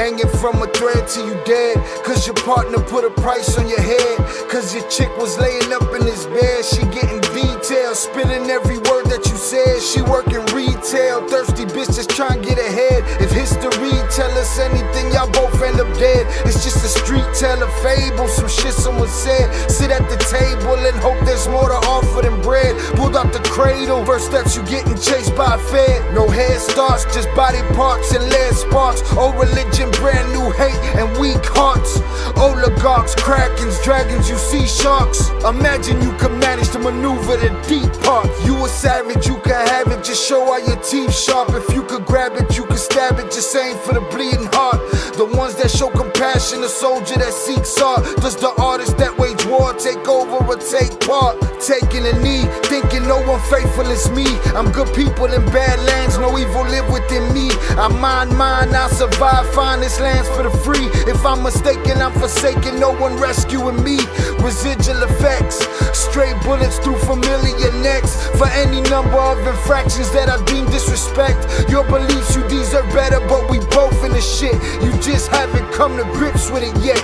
hanging from a thread till you dead. Cause your partner put a price on your head. Cause your chick was laying up in his bed. She getting details, spilling every word that you said. She working retail, thirsty bitch just trying to get ahead. If history tell us anything, y'all both end up dead. It's just a street tale, a fable, some shit someone said. Sit at the table and hope there's more to offer than bread. Pulled out the cradle, first steps you getting chased by a fed. No head starts, just body parts and lead sparks. Old religion, brand new hate and weak hearts. Oligarchs, krakens, dragons, you see sharks. Imagine you could manage to maneuver the deep part. You a savage, you can have it, just show all your teeth sharp. If you could grab it, you could stab it, just aim for the bleeding heart. The ones that show compassion, a soldier that seeks art. Does the artist that wage war take over or take part? Taking a knee, thinking no one faithful is me. I'm good people in bad lands, no evil live within me. I mind mine, I'll survive, find this lands for the free. If I'm mistaken, I'm forsaken, no one rescuing me. Residual effects, stray bullets through familiar necks. For any number of infractions that I deem disrespect. Your beliefs, you deserve better, but we both in the shit. You just haven't come to grips with it yet.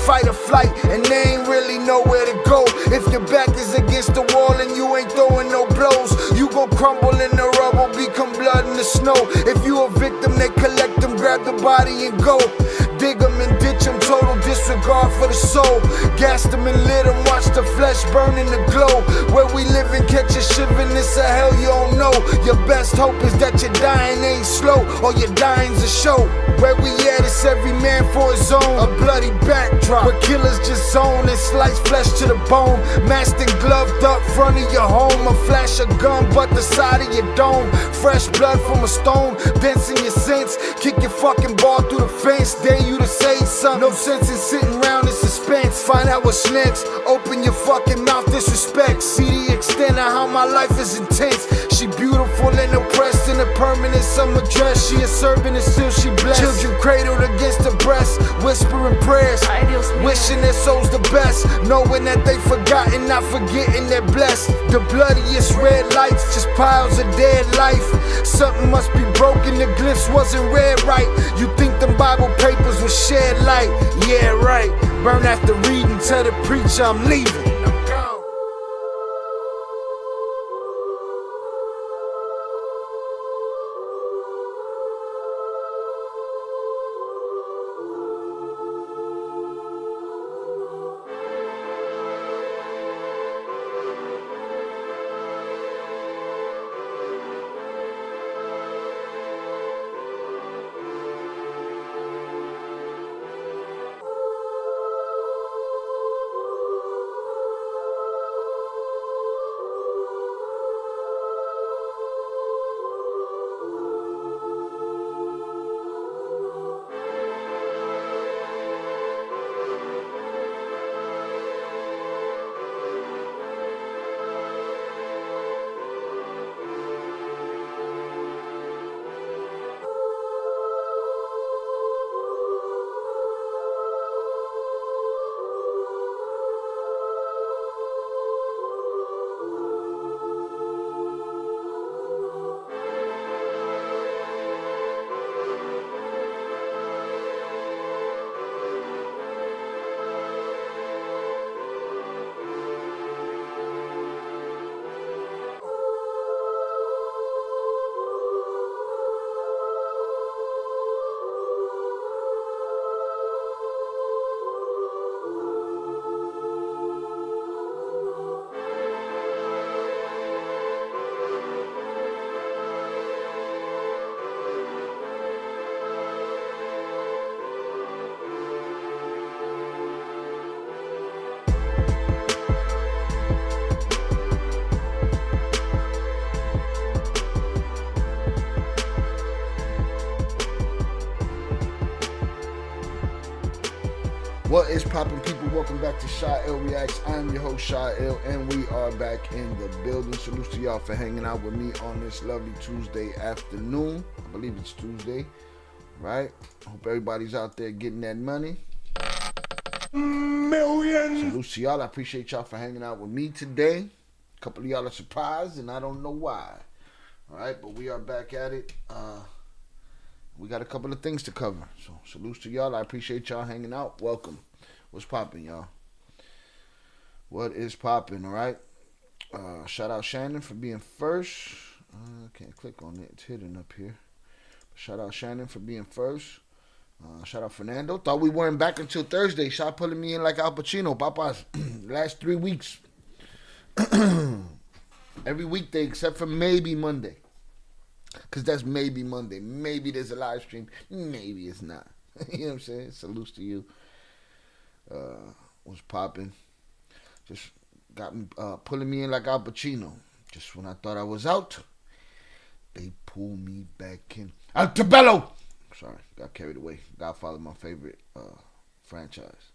Fight or flight, and they ain't really nowhere to go. If your back is against the wall and you ain't throwing no blows, you gon' crumble in the rubble, become blood in the snow. If you a victim, they collect them, grab the body and go. Dig them and ditch them, total disregard for the soul. Gas them and lit them, watch the flesh burn in the glow. Where we live and catch a shivering, it's a hell you don't know. Your best hope is that your dying ain't slow, or your dying's a show. Where we at, it's every man for his own. A bloody backdrop, where killers just zone and slice flesh to the bone. Masked and gloved up front of your home. A flash of gun, but the side of your dome. Fresh blood from a stone, dents in your sense. Kick your fucking ball through the fence, dare you to say something. No sense in sitting around in suspense. Find out what's next, open your fucking mouth, disrespect. See the extent of how my life is intense. She beautiful and oppressed in a permanent summer dress. She a servant and still she blessed. Children cradled against her breast, whispering prayers, wishing their souls the best, knowing that they forgotten, not forgetting they're blessed. The bloodiest red lights, just piles of dead life. Something must be broken, the glyphs wasn't read right. You think them Bible papers will shed light? Yeah, right. Burn after reading, tell the preacher I'm leaving. What is poppin', people? Welcome back to Shy L Reacts. I'm your host, Shy L, and we are back in the building. Salute to y'all for hanging out with me on this lovely Tuesday afternoon. I believe it's Tuesday, right? Hope everybody's out there getting that money. Millions. Salute to y'all. I appreciate y'all for hanging out with me today. A couple of y'all are surprised, and I don't know why. All right, but we are back at it. we got a couple of things to cover. So salutes to y'all. I appreciate y'all hanging out. Welcome. What's popping, y'all? What is popping, all right? Shout out Shannon for being first. I can't click on it. It's hidden up here. Shout out Shannon for being first. Shout out Fernando. Thought we weren't back until Thursday. Shot pulling me in like Al Pacino. Papas, last 3 weeks. Every weekday except for maybe Monday. Because that's maybe Monday. Maybe there's a live stream. Maybe it's not. You know what I'm saying? Salutes to you. Was popping. Just got me pulling me in like Al Pacino. Just when I thought I was out, they pull me back in. Altobello! Sorry, got carried away. Godfather, my favorite franchise.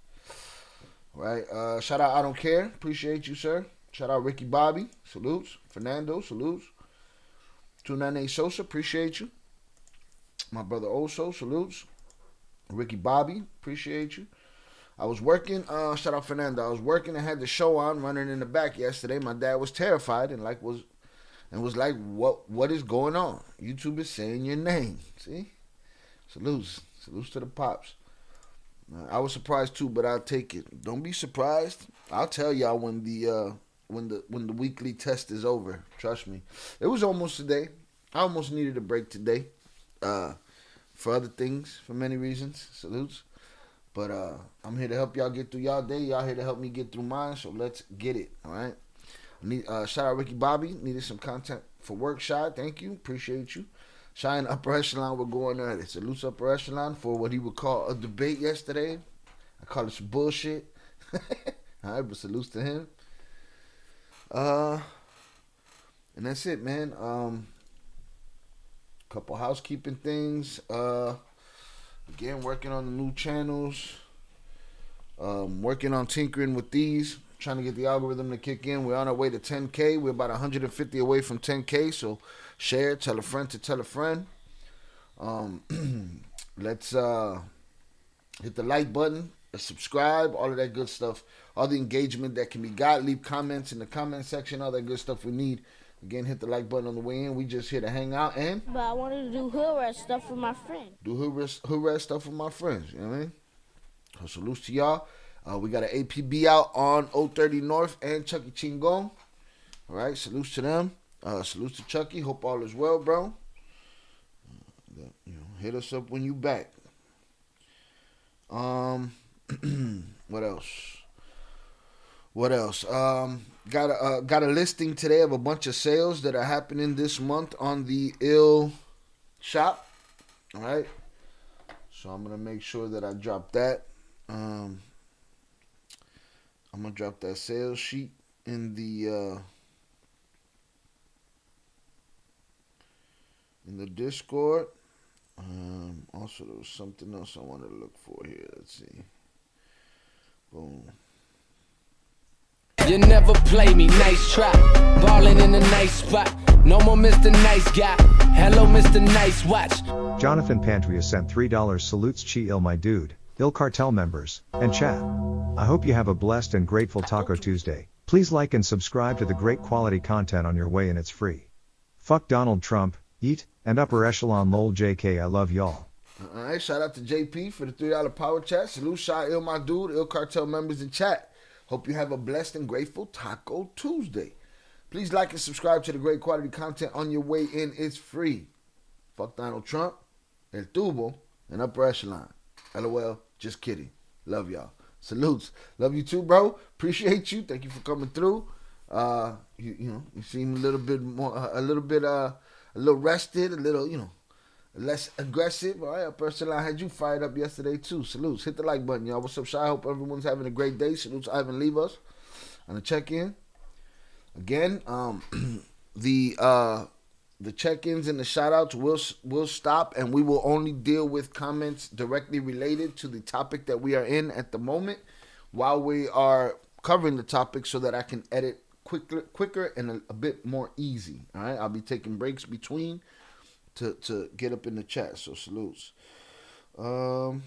All right. Shout out I Don't Care. Appreciate you, sir. Shout out Ricky Bobby. Salutes. Fernando. Salutes. 298 Sosa. Appreciate you. My brother Oso. Salutes. Ricky Bobby. Appreciate you. I was working. Shout out Fernando. I was working and had the show on running in the back yesterday. My dad was terrified and was like, what is going on? YouTube is saying your name. See? Salutes to the pops. I was surprised too, but I'll take it. Don't be surprised. I'll tell y'all when the weekly test is over. Trust me. It was almost today. I almost needed a break today. For other things, for many reasons. Salutes. But I'm here to help y'all get through y'all day. Y'all here to help me get through mine. So let's get it. All right. Shout out Ricky Bobby. Needed some content for work. Shy. Thank you. Appreciate you. Shy and Upper Echelon were going at it. Salutes Upper Echelon for what he would call a debate yesterday. I call it some bullshit. All right, but salutes to him. And that's it, man. Couple housekeeping things. Again, working on the new channels. Working on tinkering with these. Trying to get the algorithm to kick in. We're on our way to 10K. We're about 150 away from 10K. So share, tell a friend to tell a friend. Let's hit the like button, subscribe, all of that good stuff. All the engagement that can be got. Leave comments in the comment section. All that good stuff we need. Again, hit the like button on the way in. We just here to hang out and... But I wanted to do hood rat stuff with my friend. Do hood rat stuff with my friends. You know what I mean? So salutes to y'all. We got an APB out on 030 North and Chucky Chingon. All right, salutes to them. Salutes to Chucky. Hope all is well, bro. Hit us up when you back. What else? Got a listing today of a bunch of sales that are happening this month on the Ill shop. All right. So I'm gonna make sure that I drop that. I'm gonna drop that sales sheet in the Discord. Also, there was something else I wanted to look for here. Let's see. Boom. You never play me, nice try. Ballin' in a nice spot. No more Mr. Nice Guy. Hello, Mr. Nice Watch. Jonathan Pantria sent $3 salutes Chi Il my dude, Il Cartel members, and chat. I hope you have a blessed and grateful Taco Tuesday. Please like and subscribe to the great quality content on your way and it's free. Fuck Donald Trump, eat, and Upper Echelon lol JK I love y'all. Alright, shout out to JP for the $3 power chat. Salute Shy Il my dude, Il Cartel members in chat. Hope you have a blessed and grateful Taco Tuesday. Please like and subscribe to the great quality content on your way in. It's free. Fuck Donald Trump, El Tubo, and Upper Echelon. LOL, just kidding. Love y'all. Salutes. Love you too, bro. Appreciate you. Thank you for coming through. You seem a little bit more, a little rested, a little, less aggressive. All right, Upper Echelon had you fired up yesterday too. Salutes. Hit the like button, y'all. What's up, Shy? Hope everyone's having a great day. Salutes, Ivan Leavos on the check-in. Again, the check-ins and the shout-outs will stop, and we will only deal with comments directly related to the topic that we are in at the moment while we are covering the topic so that I can edit quicker and a bit more easy. All right, I'll be taking breaks between to get up in the chat, so salutes. Boom,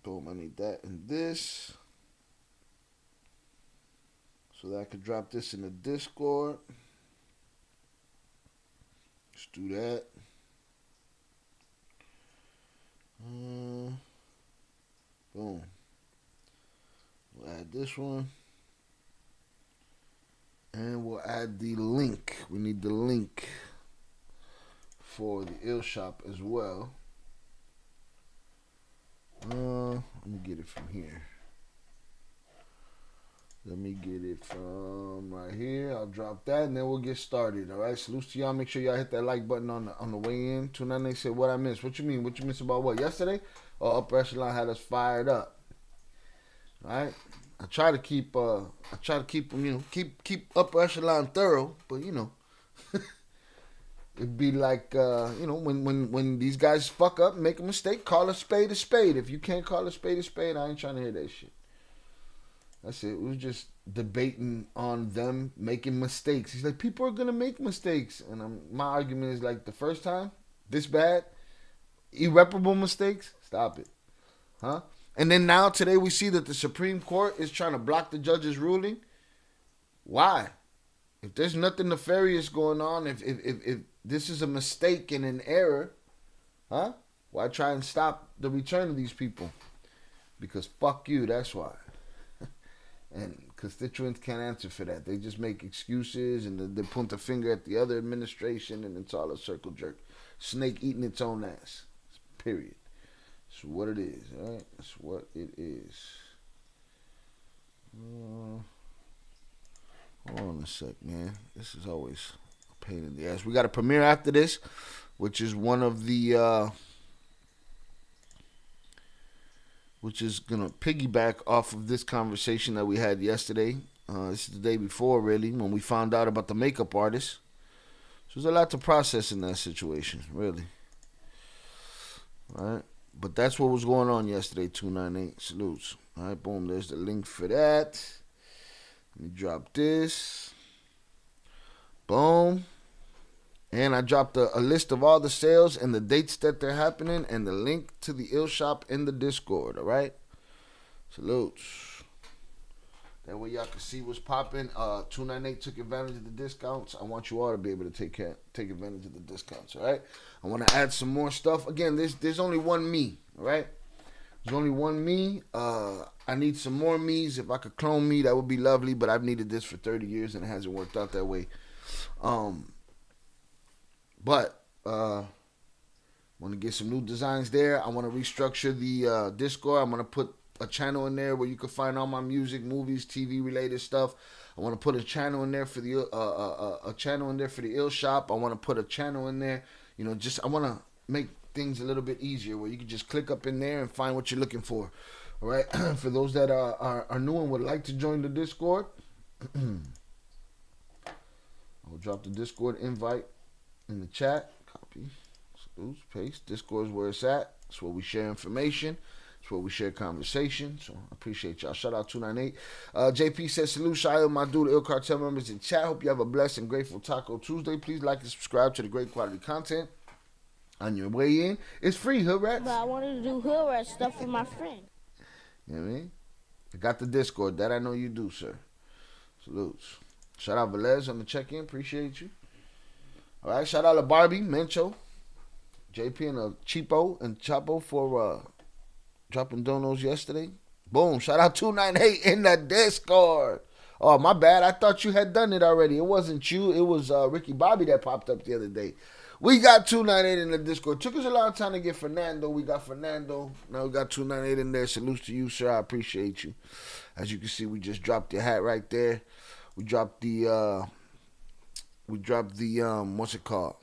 I need that and this so that I could drop this in the Discord. Let's do that. Boom. We'll add this one. And we'll add the link. We need the link for the ill shop as well. Let me get it from here. Let me get it from right here. I'll drop that and then we'll get started. All right. Salute to y'all. Make sure y'all hit that like button on the way in. 298 said, "What I missed? What you mean? What you missed about what? Yesterday? Oh, Upper Echelon had us fired up. All right. I try to keep them, keep Upper Echelon thorough, but it'd be like, when these guys fuck up and make a mistake, call a spade a spade. If you can't call a spade, I ain't trying to hear that shit. That's it. We was just debating on them making mistakes. He's like, people are going to make mistakes. And my argument is like, the first time, this bad, irreparable mistakes, stop it. Huh? And then now, today, we see that the Supreme Court is trying to block the judge's ruling. Why? If there's nothing nefarious going on, if this is a mistake and an error, huh? Why try and stop the return of these people? Because fuck you, that's why. And constituents can't answer for that. They just make excuses and they point the finger at the other administration, and it's all a circle jerk. Snake eating its own ass. Period. That's what it is, all right? That's what it is. Hold on a sec, man. This is always a pain in the ass. We got a premiere after this, which is one of the... which is going to piggyback off of this conversation that we had yesterday. This is the day before, really, when we found out about the makeup artist. So there's a lot to process in that situation, really. All right. But that's what was going on yesterday, 298. Salutes. All right, boom. There's the link for that. Let me drop this. Boom. And I dropped a list of all the sales and the dates that they're happening and the link to the ill shop in the Discord, all right? Salutes. That way y'all can see what's popping. 298 took advantage of the discounts. I want you all to be able to take advantage of the discounts, all right? I want to add some more stuff. Again, there's only one me, all right? There's only one me. I need some more me's. If I could clone me, that would be lovely, but I've needed this for 30 years and it hasn't worked out that way. But I want to get some new designs there. I want to restructure the Discord. I'm going to put a channel in there where you can find all my music, movies, TV related stuff. I want to put a channel in there for the ill shop. I want to put a channel in there. I want to make things a little bit easier where you can just click up in there and find what you're looking for. All right. For those that are new and would like to join the Discord, I will drop the Discord invite in the chat. Copy, salutes, paste. Discord is where it's at. It's where we share information. It's where we share conversation. So I appreciate y'all. Shout out 298. JP says, salute, Shia, my dude, Ill Cartel members in chat. Hope you have a blessed and grateful Taco Tuesday. Please like and subscribe to the great quality content on your way in. It's free, Hood Rats. But I wanted to do hood rat stuff with my friend. You know what I mean? I got the Discord. That I know you do, sir. Salutes. Shout out Velez on the check-in. Appreciate you. All right, shout out to Barbie, Mencho, JP, and Cheapo and Chapo for dropping donos yesterday. Boom, shout out 298 in the Discord. Oh, my bad. I thought you had done it already. It wasn't you. It was Ricky Bobby that popped up the other day. We got 298 in the Discord. Took us a long time to get Fernando. We got Fernando. Now we got 298 in there. Salutes to you, sir. I appreciate you. As you can see, we just dropped the hat right there. We dropped the... what's it called?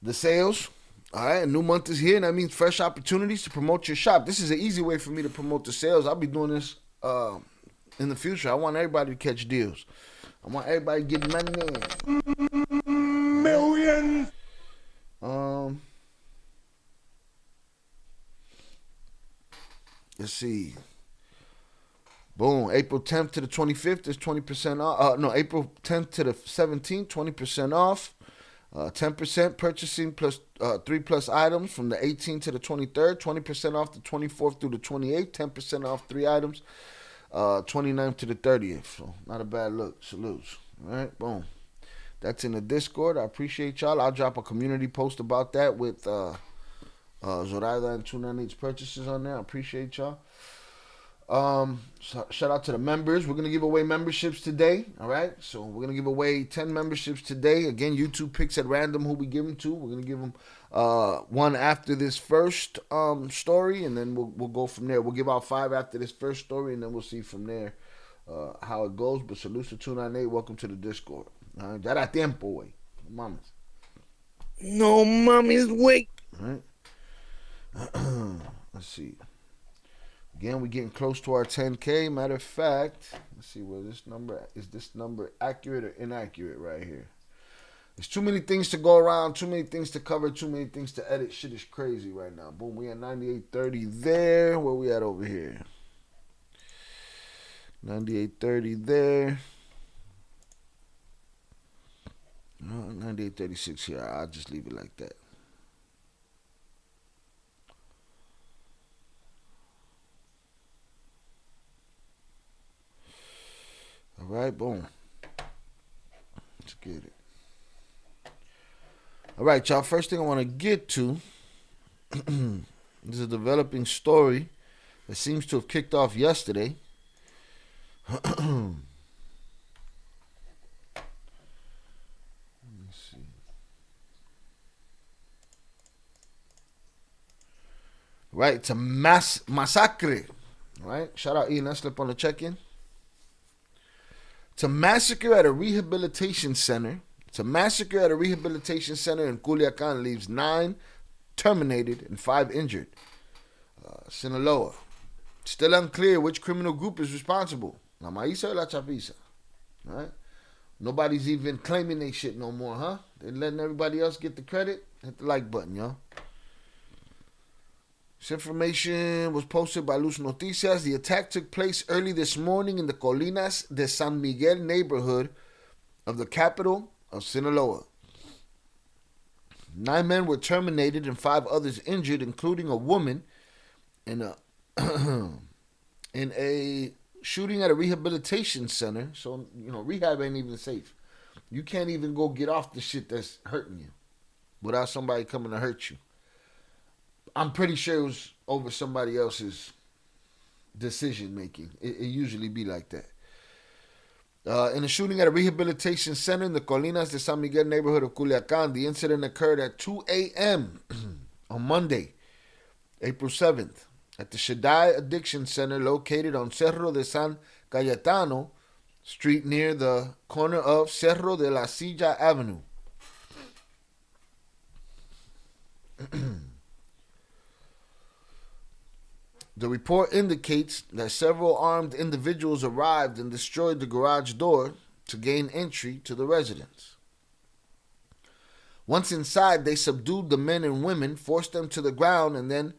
The sales. All right, a new month is here, and that means fresh opportunities to promote your shop. This is an easy way for me to promote the sales. I'll be doing this in the future. I want everybody to catch deals. I want everybody to get money. Millions. Let's see. Boom. April 10th to the 25th is 20% off. April 10th to the 17th, 20% off. 10% purchasing plus 3+ items from the 18th to the 23rd. 20% off the 24th through the 28th. 10% off 3 items. 29th to the 30th. So not a bad look. Salutes. All right. Boom. That's in the Discord. I appreciate y'all. I'll drop a community post about that with Zoraida and 298's purchases on there. I appreciate y'all. So shout out to the members. We're gonna give away memberships today. All right, so we're gonna give away 10 memberships today. Again, YouTube picks at random who we give them to. We're gonna give them one after this first story, and then we'll go from there. We'll give out 5 after this first story, and then we'll see from there how it goes. But salute to 298. Welcome to the Discord. All right, ya da tiempo, wey. Mamas. No mommy's wait. All right. Let's see. Again, we're getting close to our 10K. Matter of fact, let's see where this number is. This number accurate or inaccurate right here? There's too many things to go around, too many things to cover, too many things to edit. Shit is crazy right now. Boom, we at 98.30 there. Where we at over here? 98.30 there. 98.36 here. I'll just leave it like that. All right, boom. Let's get it. All right, y'all. First thing I want to get to is a developing story that seems to have kicked off yesterday. Let's see. Right, it's a massacre. All right, shout out Ian Eslip on the check-in. It's a massacre at a rehabilitation center. It's a massacre at a rehabilitation center in Culiacan leaves 9 terminated and 5 injured. Sinaloa. Still unclear which criminal group is responsible. La Maíza or La Chapiza. All right? Nobody's even claiming they shit no more, huh? They're letting everybody else get the credit. Hit the like button, y'all. This information was posted by Luz Noticias. The attack took place early this morning in the Colinas de San Miguel neighborhood of the capital of Sinaloa. 9 men were terminated and 5 others injured, including a woman in a shooting at a rehabilitation center. So, rehab ain't even safe. You can't even go get off the shit that's hurting you without somebody coming to hurt you. I'm pretty sure it was over somebody else's decision making. It usually be like that. In a shooting at a rehabilitation center in the Colinas de San Miguel neighborhood of Culiacan, the incident occurred at 2 a.m. on Monday, April 7th, at the Shaddai Addiction Center located on Cerro de San Cayetano Street near the corner of Cerro de la Silla Avenue. The report indicates that several armed individuals arrived and destroyed the garage door to gain entry to the residence. Once inside, they subdued the men and women, forced them to the ground, and then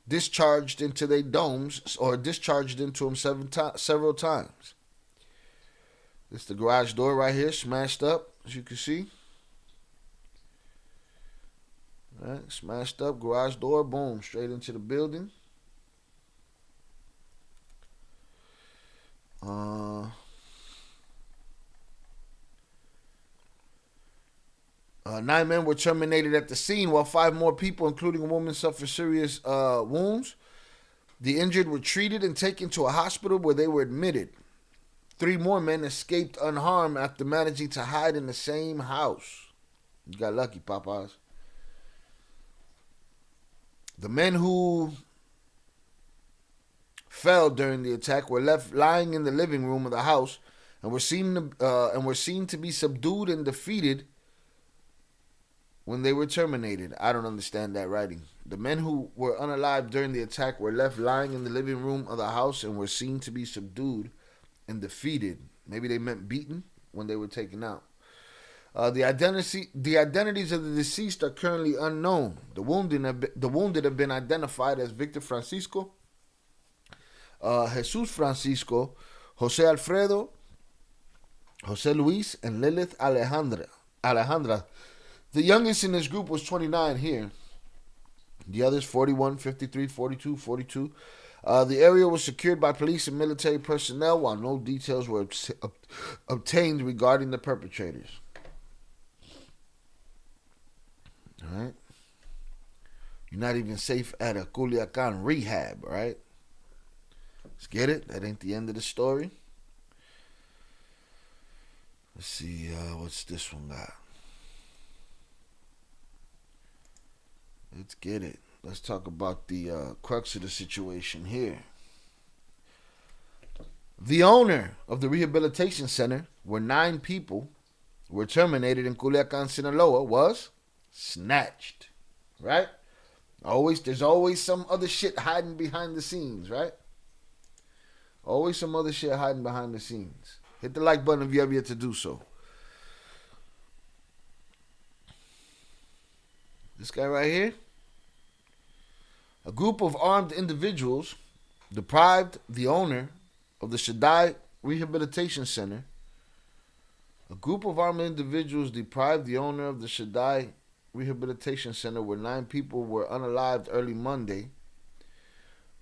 discharged into their domes, or discharged into them several times. This is the garage door right here, smashed up, as you can see. All right, smashed up, garage door, boom, straight into the building. 9 men were terminated at the scene, while 5 more people, including a woman, suffered serious wounds. The injured were treated and taken to a hospital where they were admitted. 3 more men escaped unharmed after managing to hide in the same house. You got lucky, Papas. The men who fell during the attack were left lying in the living room of the house and were seen to be subdued and defeated when they were terminated. I don't understand that writing. The men who were unalive during the attack were left lying in the living room of the house and were seen to be subdued and defeated. Maybe they meant beaten when they were taken out. The identities of the deceased are currently unknown. The wounded have been identified as Victor Francisco, Jesus Francisco, Jose Alfredo, Jose Luis, and Lilith Alejandra. The youngest in this group was 29 here. The others 41, 53, 42, 42. The area was secured by police and military personnel while no details were obtained regarding the perpetrators. All right. You're not even safe at a Culiacan rehab, right? Let's get it. That ain't the end of the story. Let's see, what's this one got? Let's get it. Let's talk about the crux of the situation here. The owner of the rehabilitation center, where 9 people were terminated in Culiacan, Sinaloa, was snatched. Right? There's always some other shit hiding behind the scenes, right? Always some other shit hiding behind the scenes. Hit the like button if you have yet to do so. This guy right here. A group of armed individuals deprived the owner of the Shaddai Rehabilitation Center. A group of armed individuals deprived the owner of the Shaddai Rehabilitation Center, where 9 people were unalived early Monday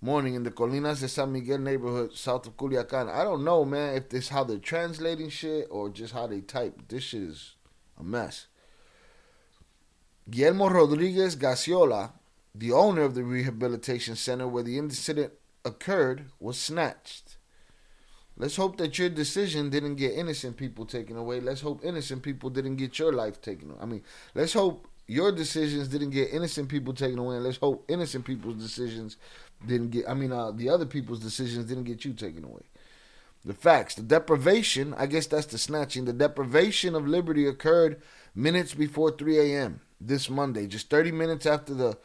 morning in the Colinas de San Miguel neighborhood south of Culiacan. I don't know, man, if this how they're translating shit or just how they type. This shit is a mess. Guillermo Rodriguez Gaciola, the owner of the rehabilitation center where the incident occurred, was snatched. Let's hope that your decision didn't get innocent people taken away. Let's hope innocent people didn't get your life taken away. I mean, let's hope your decisions didn't get innocent people taken away. And let's hope innocent people's decisions didn't get, the other people's decisions didn't get you taken away. The facts. The deprivation, I guess that's the snatching. The deprivation of liberty occurred minutes before 3 a.m. this Monday, just 30 minutes after the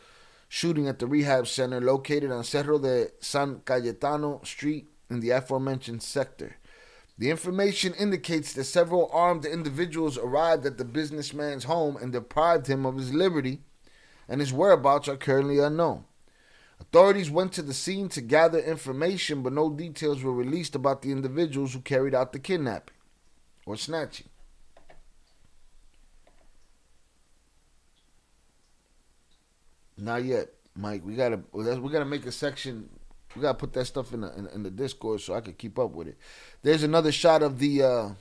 shooting at the rehab center located on Cerro de San Cayetano Street in the aforementioned sector. The information indicates that several armed individuals arrived at the businessman's home and deprived him of his liberty, and his whereabouts are currently unknown. Authorities went to the scene to gather information, but no details were released about the individuals who carried out the kidnapping or snatching. Not yet, Mike. We gotta make a section. We gotta put that stuff in the Discord so I can keep up with it. There's another shot of the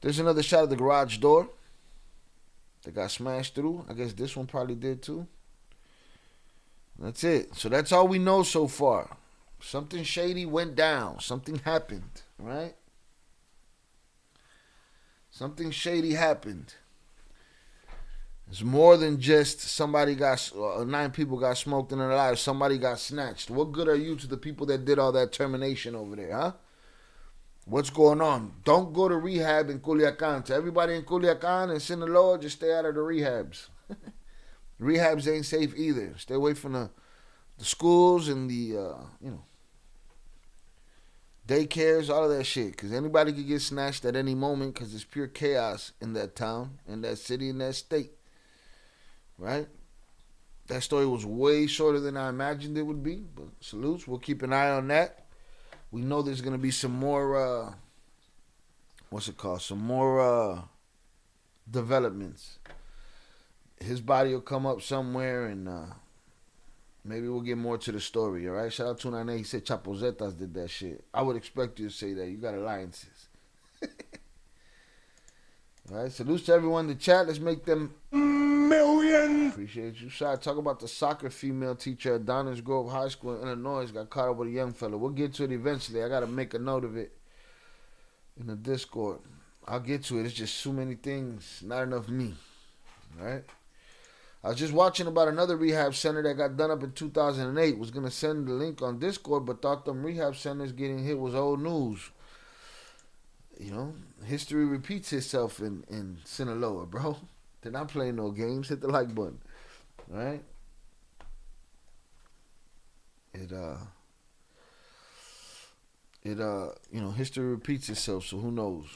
garage door that got smashed through. I guess this one probably did too. That's it. So that's all we know so far. Something shady went down. Something happened, right? Something shady happened. It's more than just 9 people got smoked in their lives. Somebody got snatched. What good are you to the people that did all that termination over there, huh? What's going on? Don't go to rehab in Culiacan. To everybody in Culiacan and Sinaloa, just stay out of the rehabs. Rehabs ain't safe either. Stay away from the schools and the, daycares, all of that shit. Because anybody could get snatched at any moment because it's pure chaos in that town, in that city, in that state. Right? That story was way shorter than I imagined it would be. But salutes. We'll keep an eye on that. We know there's going to be some more, some more developments. His body will come up somewhere and maybe we'll get more to the story, all right? Shout out to Nane. He said Chapozetas did that shit. I would expect you to say that. You got alliances. All right, salutes to everyone in the chat. Let's make them million. Appreciate you. Shout out. Talk about the soccer female teacher at Downers Grove High School in Illinois. Got caught up with a young fella. We'll get to it eventually. I got to make a note of it in the Discord. I'll get to it. It's just so many things. Not enough me. All right? I was just watching about another rehab center that got done up in 2008. Was going to send the link on Discord, but thought them rehab centers getting hit was old news. You know, history repeats itself in Sinaloa, bro. They're not playing no games. Hit the like button. All right? History repeats itself, so who knows?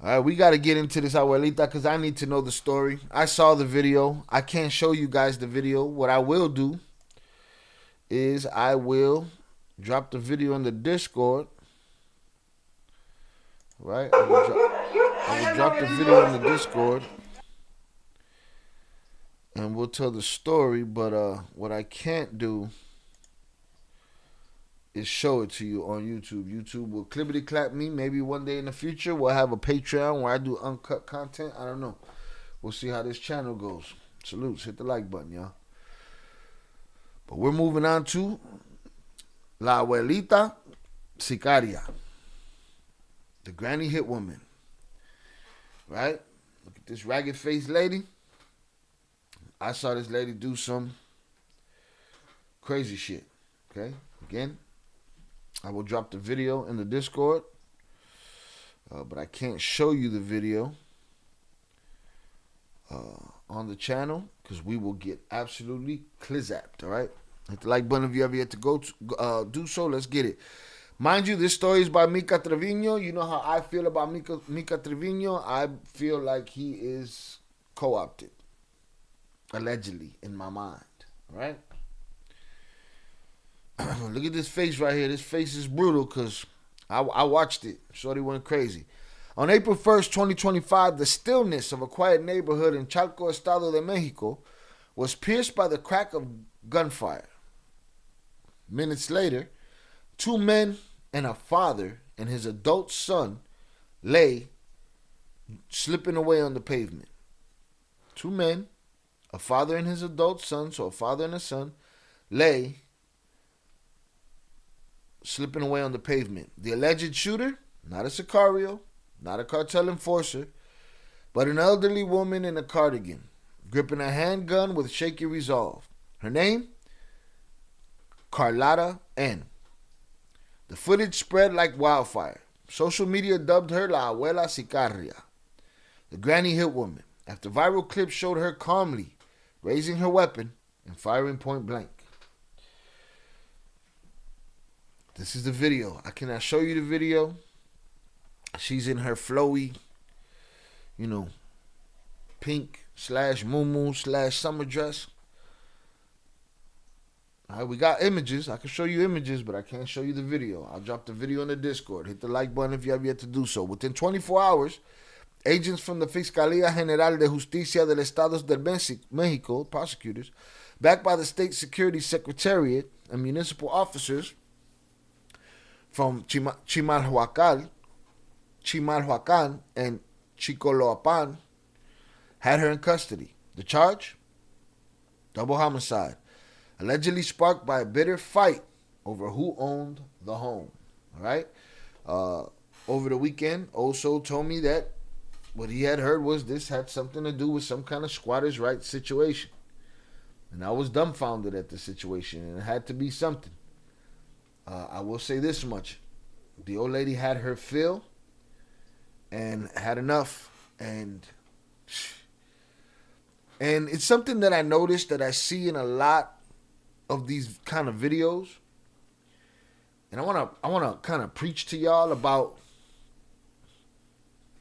All right, we got to get into this, abuelita, because I need to know the story. I saw the video. I can't show you guys the video. What I will do is I will drop the video in the Discord. Right? I will drop the video in the Discord. And we'll tell the story. But what I can't do is show it to you on YouTube. YouTube will clippity clap me. Maybe one day in the future we'll have a Patreon where I do uncut content. I don't know. We'll see how this channel goes. Salutes. Hit the like button, y'all. But we're moving on to La Abuelita Sicaria. The granny hit woman. Right? Look at this ragged faced lady. I saw this lady do some crazy shit. Okay? Again, I will drop the video in the Discord. But I can't show you the video on the channel because we will get absolutely clizapped. All right? Hit the like button if you ever yet to go to, do so. Let's get it. Mind you, this story is by Mika Trevino. You know how I feel about Mika Trevino. I feel like he is co-opted. Allegedly, in my mind. All right? Look at this face right here. This face is brutal because I watched it. Shorty went crazy. On April 1st, 2025, the stillness of a quiet neighborhood in Chalco, Estado de Mexico, was pierced by the crack of gunfire. Minutes later, 2 men and a father and his adult son lay slipping away on the pavement. 2 men, a father and his adult son, so a father and a son, lay slipping away on the pavement. The alleged shooter, not a Sicario, not a cartel enforcer, but an elderly woman in a cardigan, gripping a handgun with shaky resolve. Her name? Carlotta N. The footage spread like wildfire. Social media dubbed her La Abuela Sicaria, the granny hit woman, after viral clips showed her calmly raising her weapon and firing point blank. This is the video. I cannot show you the video. She's in her flowy, pink / muumuu / summer dress. All right, we got images. I can show you images, but I can't show you the video. I'll drop the video in the Discord. Hit the like button if you have yet to do so. Within 24 hours, agents from the Fiscalía General de Justicia del Estado de Mexico, prosecutors, backed by the State Security Secretariat and municipal officers from Chimalhuacan and Chicoloapan, had her in custody. The charge? Double homicide, allegedly sparked by a bitter fight over who owned the home. All right? Over the weekend, Oso told me that what he had heard was this had something to do with some kind of squatters' rights situation. And I was dumbfounded at the situation, and it had to be something. I will say this much. The old lady had her fill and had enough. And it's something that I noticed that I see in a lot of these kind of videos. And I wanna kind of preach to y'all about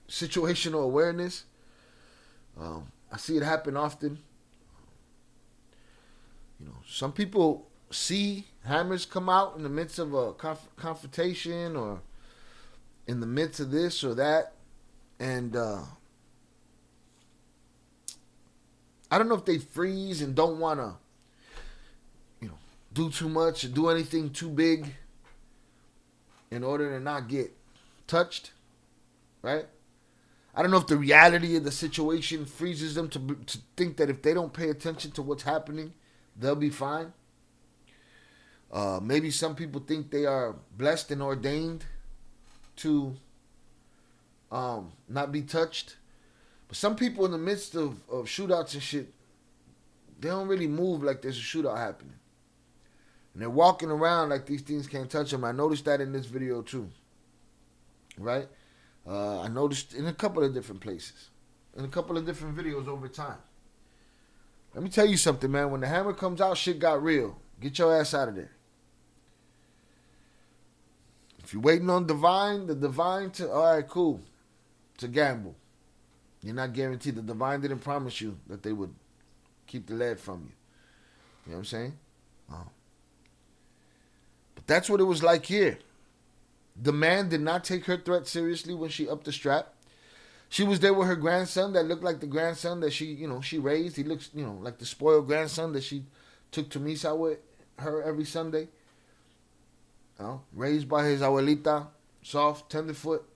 situational awareness. I see it happen often. Some people see hammers come out in the midst of a confrontation or in the midst of this or that, and I don't know if they freeze and don't want to, do too much or do anything too big in order to not get touched, right? I don't know if the reality of the situation freezes them to think that if they don't pay attention to what's happening, they'll be fine. Maybe some people think they are blessed and ordained to not be touched. But some people in the midst of shootouts and shit, they don't really move like there's a shootout happening. And they're walking around like these things can't touch them. I noticed that in this video too. Right? I noticed in a couple of different places. In a couple of different videos over time. Let me tell you something, man. When the hammer comes out, shit got real. Get your ass out of there. If you're waiting on the divine to, all right, cool. It's a gamble. You're not guaranteed. The divine didn't promise you that they would keep the lead from you. You know what I'm saying? But that's what it was like here. The man did not take her threat seriously when she upped the strap. She was there with her grandson that looked like the grandson that she raised. He looks, like the spoiled grandson that she took to misa with her every Sunday. Raised by his abuelita, soft, tenderfoot.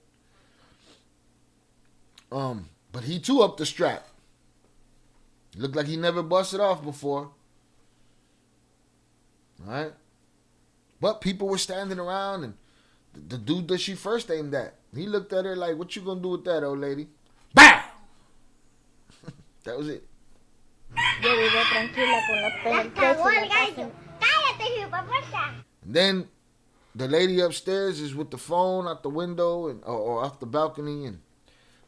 But he too upped the strap. Looked like he never busted off before. All right? But people were standing around, and the dude that she first aimed at, he looked at her like, what you gonna do with that, old lady? Bow! That was it. Yo vivo tranquila con la penetration. And then the lady upstairs is with the phone out the window and or off the balcony, and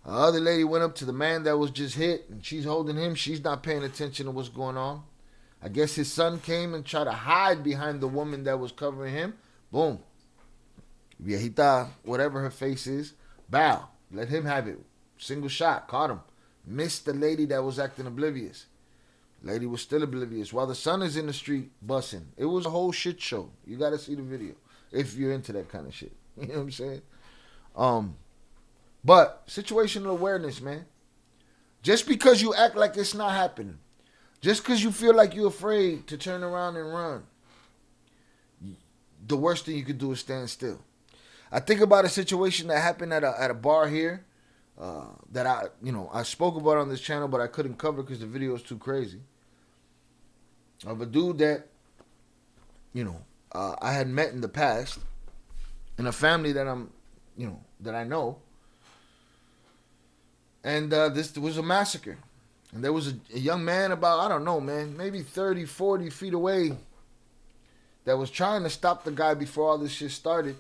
the other lady went up to the man that was just hit, and she's holding him. She's not paying attention to what's going on. I guess his son came and tried to hide behind the woman that was covering him. Boom. Viejita, whatever her face is, bow. Let him have it. Single shot. Caught him. Missed the lady that was acting oblivious. Lady was still oblivious while the son is in the street bussing. It was a whole shit show. You got to see the video if you're into that kind of shit. You know what I'm saying? But situational awareness, man. Just because you act like it's not happening, just because you feel like you're afraid to turn around and run, the worst thing you could do is stand still. I think about a situation that happened at a bar here that I spoke about on this channel, but I couldn't cover because the video is too crazy. Of a dude that, I had met in the past in a family that that I know. And this was a massacre. And there was a young man about, I don't know, man, maybe 30, 40 feet away that was trying to stop the guy before all this shit started.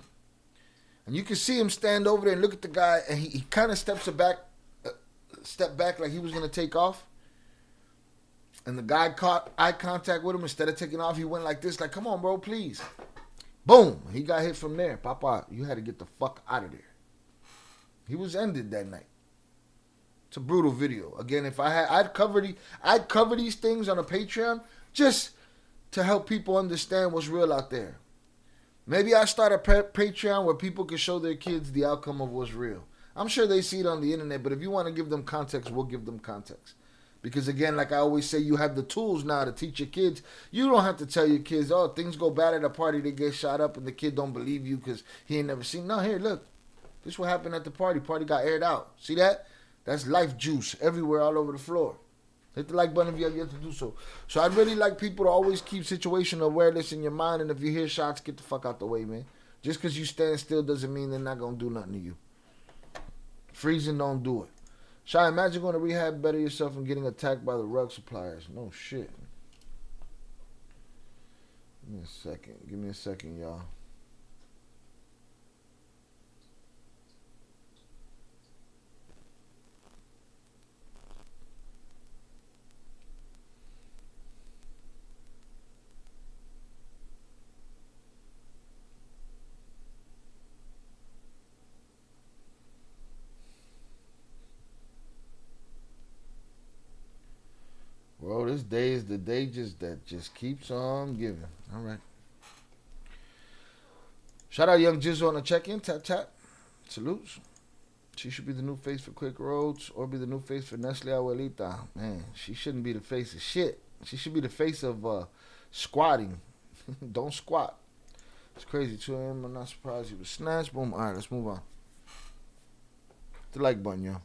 And you can see him stand over there and look at the guy, and he kind of stepped back like he was going to take off. And the guy caught eye contact with him. Instead of taking off, he went like this, like, come on, bro, please. Boom. He got hit from there. Papa, you had to get the fuck out of there. He was ended that night. It's a brutal video. Again, if I'd cover these things on a Patreon just to help people understand what's real out there. Maybe I start a Patreon where people can show their kids the outcome of what's real. I'm sure they see it on the internet, but if you want to give them context, we'll give them context. Because again, like I always say, you have the tools now to teach your kids. You don't have to tell your kids, oh, things go bad at a party, they get shot up, and the kid don't believe you because he ain't never seen. No, here, look. This is what happened at the party. Party got aired out. See that? That's life juice everywhere, all over the floor. Hit the like button if you have yet to do so. So I'd really like people to always keep situational awareness in your mind, and if you hear shots, get the fuck out the way, man. Just because you stand still doesn't mean they're not going to do nothing to you. Freezing don't do it. Shy, imagine going to rehab, better yourself, and getting attacked by the rug suppliers. No shit. Give me a second, y'all. Bro, this day is the day that just keeps on giving. All right. Shout out Young Jizzle on the check-in. Tap, tap. Salutes. She should be the new face for Quick Roads or be the new face for Nestle Abuelita. Man, she shouldn't be the face of shit. She should be the face of squatting. Don't squat. It's crazy. 2 a.m. I'm not surprised you was snatched. Boom. All right, let's move on. Hit the like button, yo.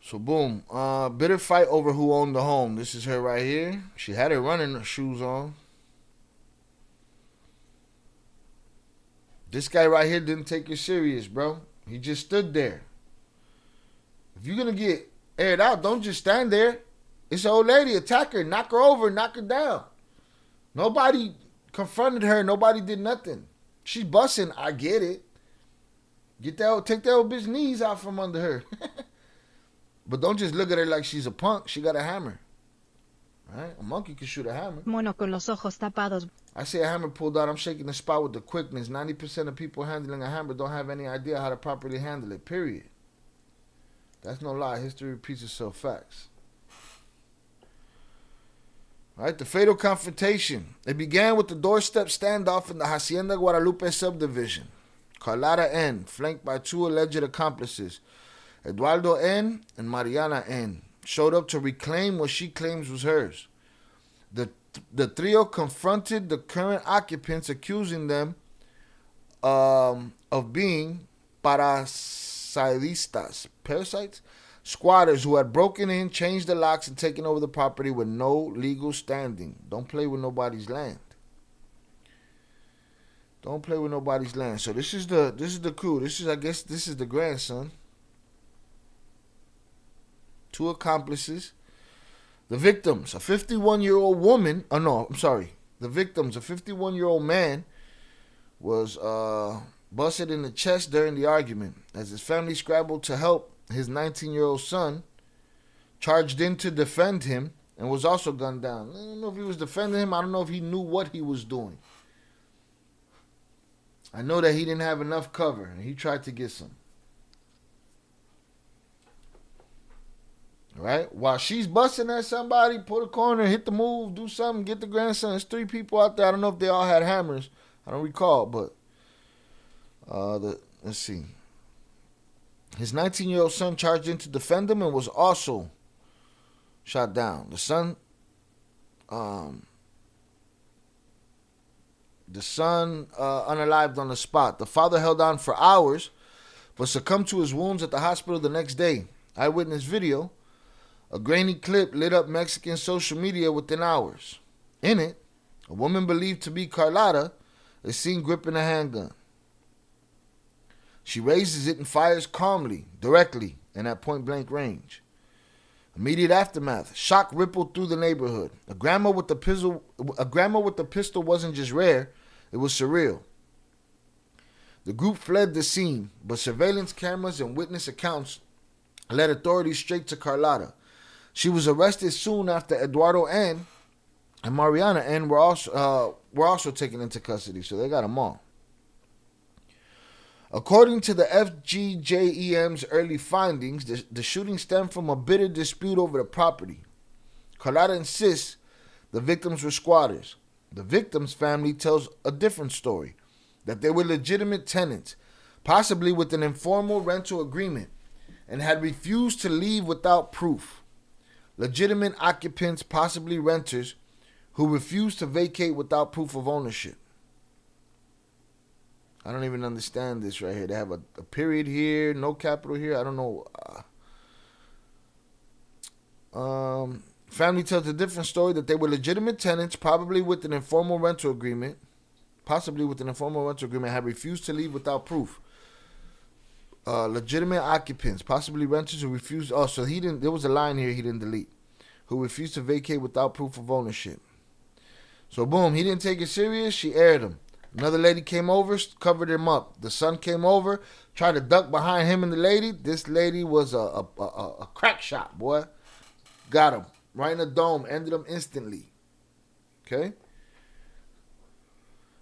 So boom, bitter fight over who owned the home. This is her right here. She had her running shoes on. This guy right here didn't take it serious, bro. He just stood there. If you're gonna get aired out, don't just stand there. It's an old lady. Attack her, knock her over, knock her down. Nobody confronted her. Nobody did nothing. She's busting. I get it. Take that old bitch knees out from under her. But don't just look at her like she's a punk. She got a hammer. Right? A monkey can shoot a hammer. Mono con los ojos tapados. I see a hammer pulled out. I'm shaking the spot with the quickness. 90% of people handling a hammer don't have any idea how to properly handle it. Period. That's no lie. History repeats itself. Facts. All right, the fatal confrontation. It began with the doorstep standoff in the Hacienda Guadalupe subdivision. Carlotta N., flanked by 2 alleged accomplices. Eduardo N. and Mariana N. showed up to reclaim what she claims was hers. The trio confronted the current occupants, accusing them of being parasitistas, parasites, squatters who had broken in, changed the locks, and taken over the property with no legal standing. Don't play with nobody's land. Don't play with nobody's land. So this is the crew. I guess this is the grandson. 2 accomplices. The victims, a 51-year-old woman. Oh no, I'm sorry. The victims, a 51-year-old man, was busted in the chest during the argument as his family scrambled to help. His 19-year-old son charged in to defend him and was also gunned down. I don't know if he was defending him. I don't know if he knew what he was doing. I know that he didn't have enough cover and he tried to get some. Right? While she's busting at somebody, pull a corner, hit the move, do something, get the grandson. There's 3 people out there. I don't know if they all had hammers. I don't recall, but let's see. His 19-year-old son charged in to defend him and was also shot down. The son unalived on the spot. The father held on for hours, but succumbed to his wounds at the hospital the next day. Eyewitness video, a grainy clip lit up Mexican social media within hours. In it, a woman believed to be Carlotta is seen gripping a handgun. She raises it and fires calmly, directly, and at point-blank range. Immediate aftermath. Shock rippled through the neighborhood. A grandma with the pistol wasn't just rare, it was surreal. The group fled the scene, but surveillance cameras and witness accounts led authorities straight to Carlotta. She was arrested soon after Eduardo N. and Mariana N. were also taken into custody, so they got them all. According to the FGJEM's early findings, the shooting stemmed from a bitter dispute over the property. Carlotta insists the victims were squatters. The victim's family tells a different story, that they were legitimate tenants, possibly with an informal rental agreement, and had refused to leave without proof. Legitimate occupants, possibly renters, who refused to vacate without proof of ownership. I don't even understand this right here. They have a period here, no capital here. I don't know. Family tells a different story, that they were legitimate tenants, possibly with an informal rental agreement, had refused to leave without proof. Legitimate occupants, possibly renters who refused. Oh, so he didn't. There was a line here he didn't delete. Who refused to vacate without proof of ownership. So boom, he didn't take it serious. She aired him. Another lady came over, covered him up. The son came over, tried to duck behind him and the lady. This lady was a crack shot, boy. Got him right in the dome. Ended him instantly. Okay.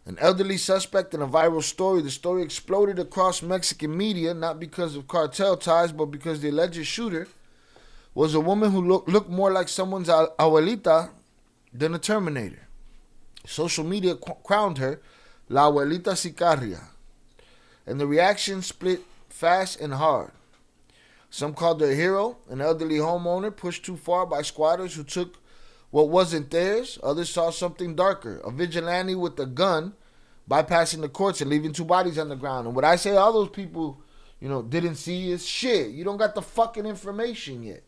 An elderly suspect in a viral story. The story exploded across Mexican media, not because of cartel ties, but because the alleged shooter was a woman who looked more like someone's abuelita than a Terminator. Social media crowned her La Abuelita Sicaria, and the reaction split fast and hard. Some called her a hero, an elderly homeowner pushed too far by squatters who took what wasn't theirs. Others saw something darker, a vigilante with a gun bypassing the courts and leaving 2 bodies on the ground. And what I say all those people, didn't see is shit. You don't got the fucking information yet.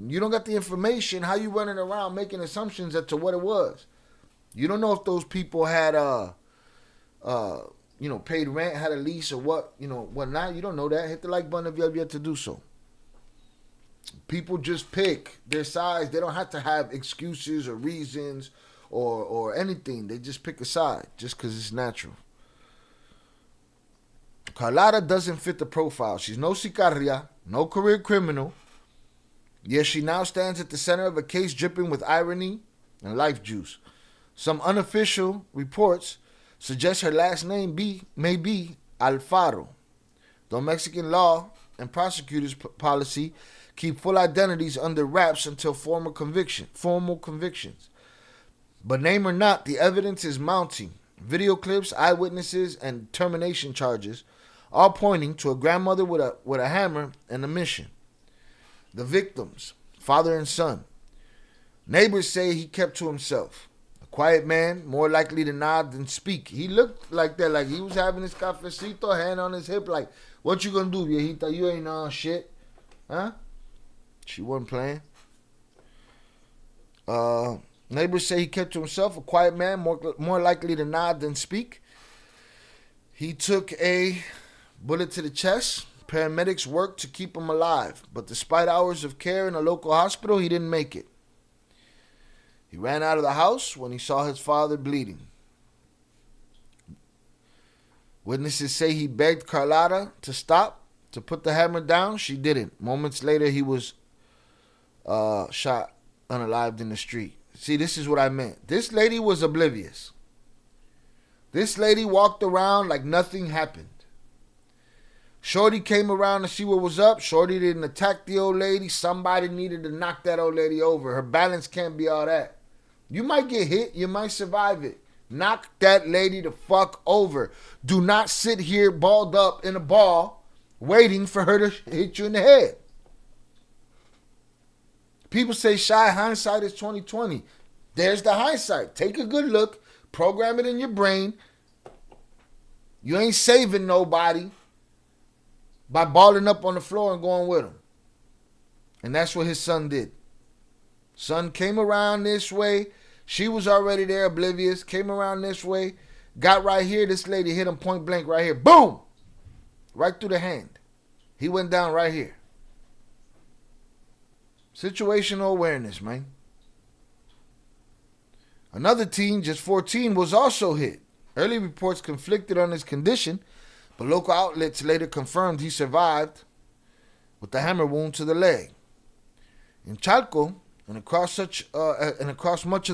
You don't got the information. How you running around making assumptions as to what it was? You don't know if those people had paid rent, had a lease or whatnot. You don't know that. Hit the like button if you have yet to do so. People just pick their sides. They don't have to have excuses or reasons or anything. They just pick a side just because it's natural. Carlotta doesn't fit the profile. She's no sicaria, no career criminal. Yet she now stands at the center of a case dripping with irony and life juice. Some unofficial reports suggest her last name may be Alfaro, though Mexican law and prosecutors' policy keep full identities under wraps until formal convictions. But name or not, the evidence is mounting. Video clips, eyewitnesses, and termination charges all pointing to a grandmother with a hammer and a mission. The victims, father and son. Neighbors say he kept to himself. A quiet man, more likely to nod than speak. He looked like that, like he was having his cafecito, hand on his hip, like, what you gonna do, viejita? You ain't on shit. Huh? She wasn't playing. Neighbors say he kept to himself. A quiet man, more likely to nod than speak. He took a bullet to the chest. Paramedics worked to keep him alive, but despite hours of care in a local hospital, he didn't make it. He ran out of the house when he saw his father bleeding. Witnesses say he begged Carlotta to stop, to put the hammer down. She didn't. Moments later, he was shot unalived in the street. See, this is what I meant. This lady was oblivious. This lady walked around like nothing happened. Shorty came around to see what was up. Shorty didn't attack the old lady. Somebody needed to knock that old lady over. Her balance can't be all that. You might get hit. You might survive it. Knock that lady the fuck over. Do not sit here balled up in a ball waiting for her to hit you in the head. People say shy hindsight is 20/20. There's the hindsight. Take a good look. Program it in your brain. You ain't saving nobody by balling up on the floor and going with him. And that's what his son did. Son came around this way. She was already there, oblivious. Came around this way. Got right here. This lady hit him point blank right here. Boom! Right through the hand. He went down right here. Situational awareness, man. Another teen, just 14, was also hit. Early reports conflicted on his condition, but local outlets later confirmed he survived with the hammer wound to the leg. In Chalco, and across much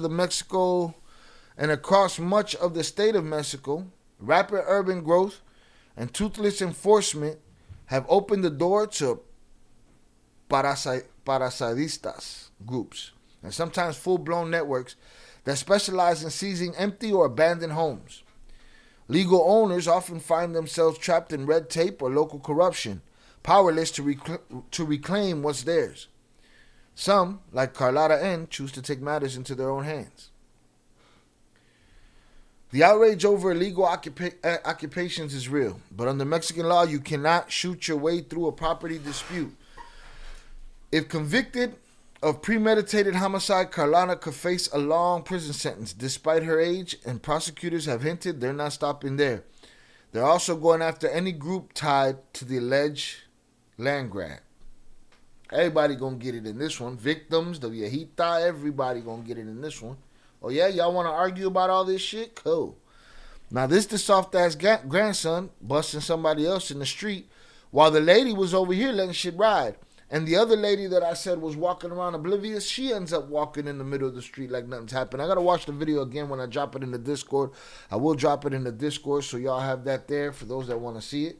of the state of Mexico, rapid urban growth and toothless enforcement have opened the door to parasadistas groups and sometimes full-blown networks that specialize in seizing empty or abandoned homes. Legal owners often find themselves trapped in red tape or local corruption, powerless to reclaim what's theirs. Some, like Carlotta N., choose to take matters into their own hands. The outrage over illegal occupations is real, but under Mexican law, you cannot shoot your way through a property dispute. If convicted of premeditated homicide, Carlotta could face a long prison sentence despite her age, and prosecutors have hinted they're not stopping there. They're also going after any group tied to the alleged land grab. Everybody gonna get it in this one. Victims, the viejita, everybody gonna get it in this one. Oh yeah, y'all wanna argue about all this shit? Cool. Now this the soft-ass grandson busting somebody else in the street while the lady was over here letting shit ride. And the other lady that I said was walking around oblivious, she ends up walking in the middle of the street like nothing's happened. I got to watch the video again when I drop it in the Discord. I will drop it in the Discord so y'all have that there for those that want to see it.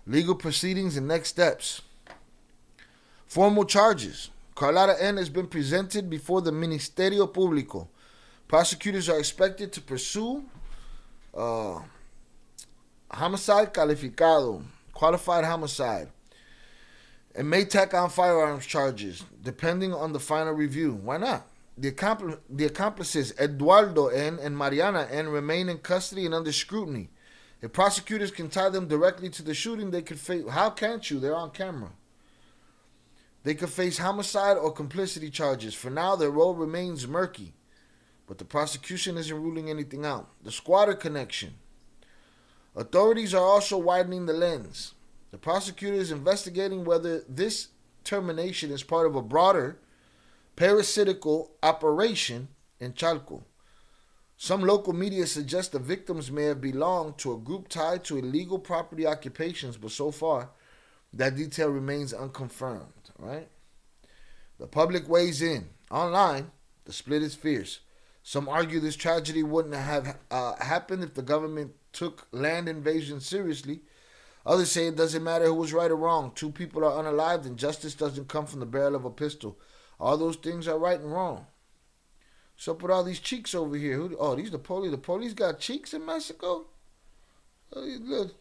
Legal proceedings and next steps. Formal charges. Carlotta N. has been presented before the Ministerio Público. Prosecutors are expected to pursue homicide calificado, qualified homicide, and may tack on firearms charges, depending on the final review. Why not? The accomplices, Eduardo N. and Mariana N., remain in custody and under scrutiny. If prosecutors can tie them directly to the shooting, they could face... How can't you? They're on camera. They could face homicide or complicity charges. For now, their role remains murky, but the prosecution isn't ruling anything out. The squatter connection. Authorities are also widening the lens. The prosecutor is investigating whether this termination is part of a broader parasitical operation in Chalco. Some local media suggest the victims may have belonged to a group tied to illegal property occupations, but so far, that detail remains unconfirmed. Right? The public weighs in. Online, the split is fierce. Some argue this tragedy wouldn't have happened if the government took land invasion seriously. Others say it doesn't matter who was right or wrong. Two people are unalived and justice doesn't come from the barrel of a pistol. All those things are right and wrong. What's up with all these cheeks over here? These the police. The police got cheeks in Mexico? Oh, these little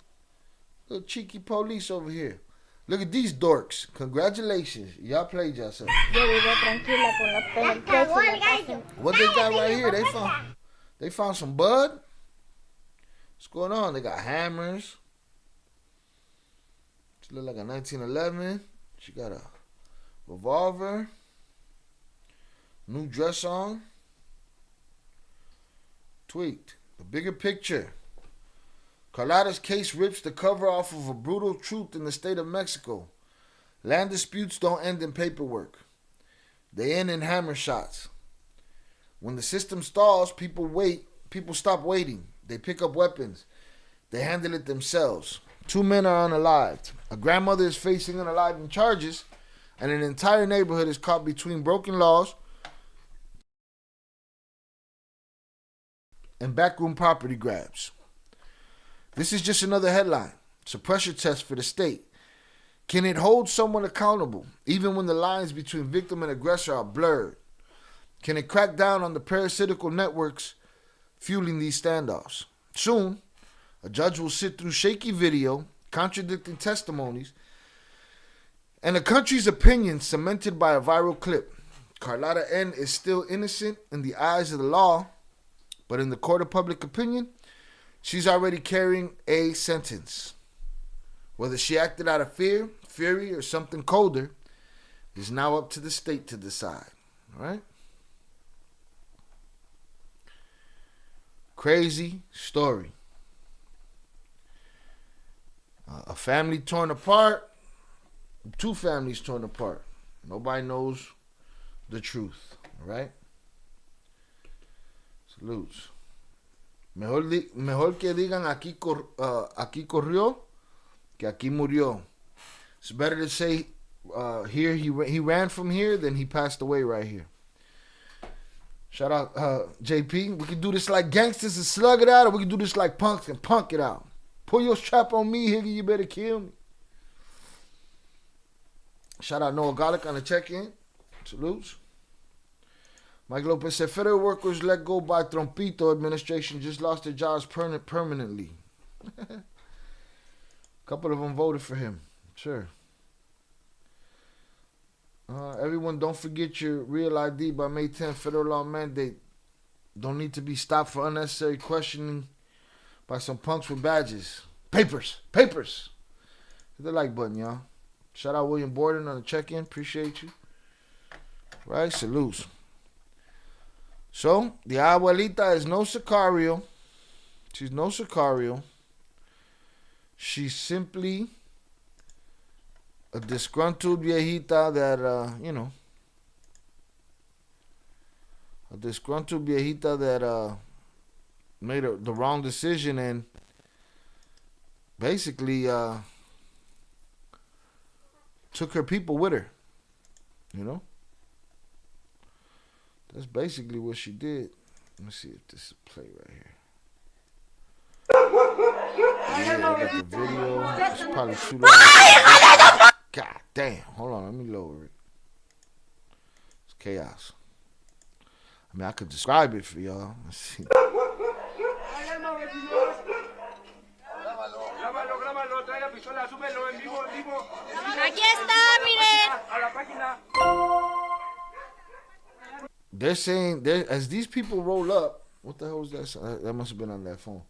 cheeky police over here. Look at these dorks. Congratulations. Y'all played yourself. Yo vivo tranquila con la penetration. What they got right here? They found some bud. What's going on? They got hammers. She look like a 1911. She got a revolver. New dress on. Tweaked. The bigger picture. Carlotta's case rips the cover off of a brutal truth in the state of Mexico. Land disputes don't end in paperwork. They end in hammer shots. When the system stalls, people wait. People stop waiting. They pick up weapons. They handle it themselves. 2 men are unalived. A grandmother is facing unaliving charges, and an entire neighborhood is caught between broken laws and backroom property grabs. This is just another headline. It's a pressure test for the state. Can it hold someone accountable, even when the lines between victim and aggressor are blurred? Can it crack down on the parasitical networks fueling these standoffs? Soon, a judge will sit through shaky video, contradicting testimonies, and the country's opinion cemented by a viral clip. Carlotta N. is still innocent in the eyes of the law, but in the court of public opinion, she's already carrying a sentence. Whether she acted out of fear, fury, or something colder is now up to the state to decide. All right? Crazy story. A family torn apart. 2 families torn apart. Nobody knows the truth. All right? Salutes. Mejor que digan aquí corrió que aquí murió. It's better to say here he ran from here than he passed away right here. Shout out JP. We can do this like gangsters and slug it out, or we can do this like punks and punk it out. Pull your strap on me, Higgy, you better kill me. Shout out Noah Garlic on the check-in. Salutes. Mike Lopez said federal workers let go by Trompito administration just lost their jobs permanently. A couple of them voted for him. Sure. Everyone, don't forget your real ID by May 10th. Federal law mandate. Don't need to be stopped for unnecessary questioning by some punks with badges. Papers. Hit the like button, y'all. Shout out William Borden on the check-in. Appreciate you. Right? Salutes. So, the abuelita is no Sicario. She's no Sicario. She's simply a disgruntled viejita that, a disgruntled viejita that made the wrong decision and basically took her people with her. You know? That's basically what she did. Let me see if this is play right here. Yeah, I got the video. It's probably too long. God damn. Hold on, let me lower it. It's chaos. I mean, I could describe it for y'all. Let's see. Aquí está, miren. They're saying, as these people roll up, what the hell was that? That must have been on that phone.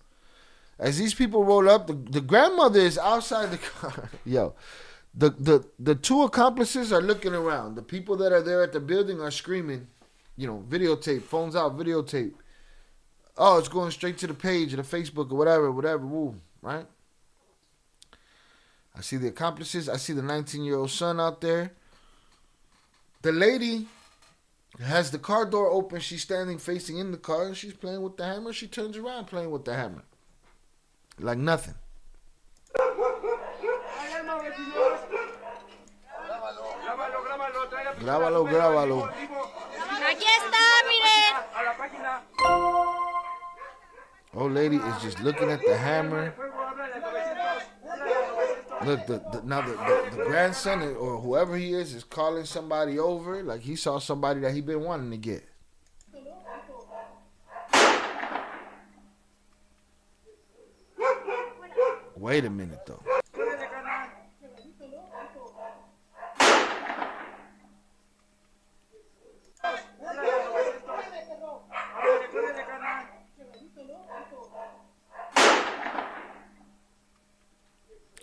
As these people roll up, the grandmother is outside the car. Yo, the 2 accomplices are looking around. The people that are there at the building are screaming, videotape, phones out, videotape. Oh, it's going straight to the page of the Facebook or whatever, woo, right? I see the accomplices. I see the 19-year-old son out there. The lady has the car door open. She's standing facing in the car and she's playing with the hammer. She turns around playing with the hammer. Like nothing. Grábalo. Aquí está, miren. Old lady is just looking at the hammer. Look, now the grandson or whoever he is calling somebody over. Like he saw somebody that he been wanting to get. Wait a minute, though.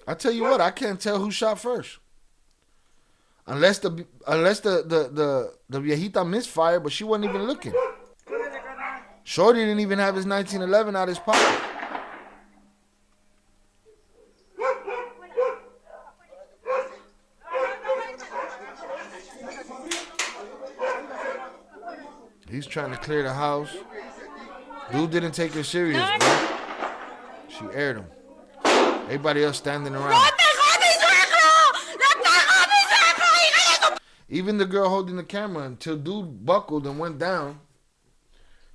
I tell you what, I can't tell who shot first. Unless the viejita misfired, but she wasn't even looking. Shorty didn't even have his 1911 out of his pocket. He's trying to clear the house. Dude didn't take her serious, bro. She aired him. Everybody else standing around. Even the girl holding the camera, until dude buckled and went down,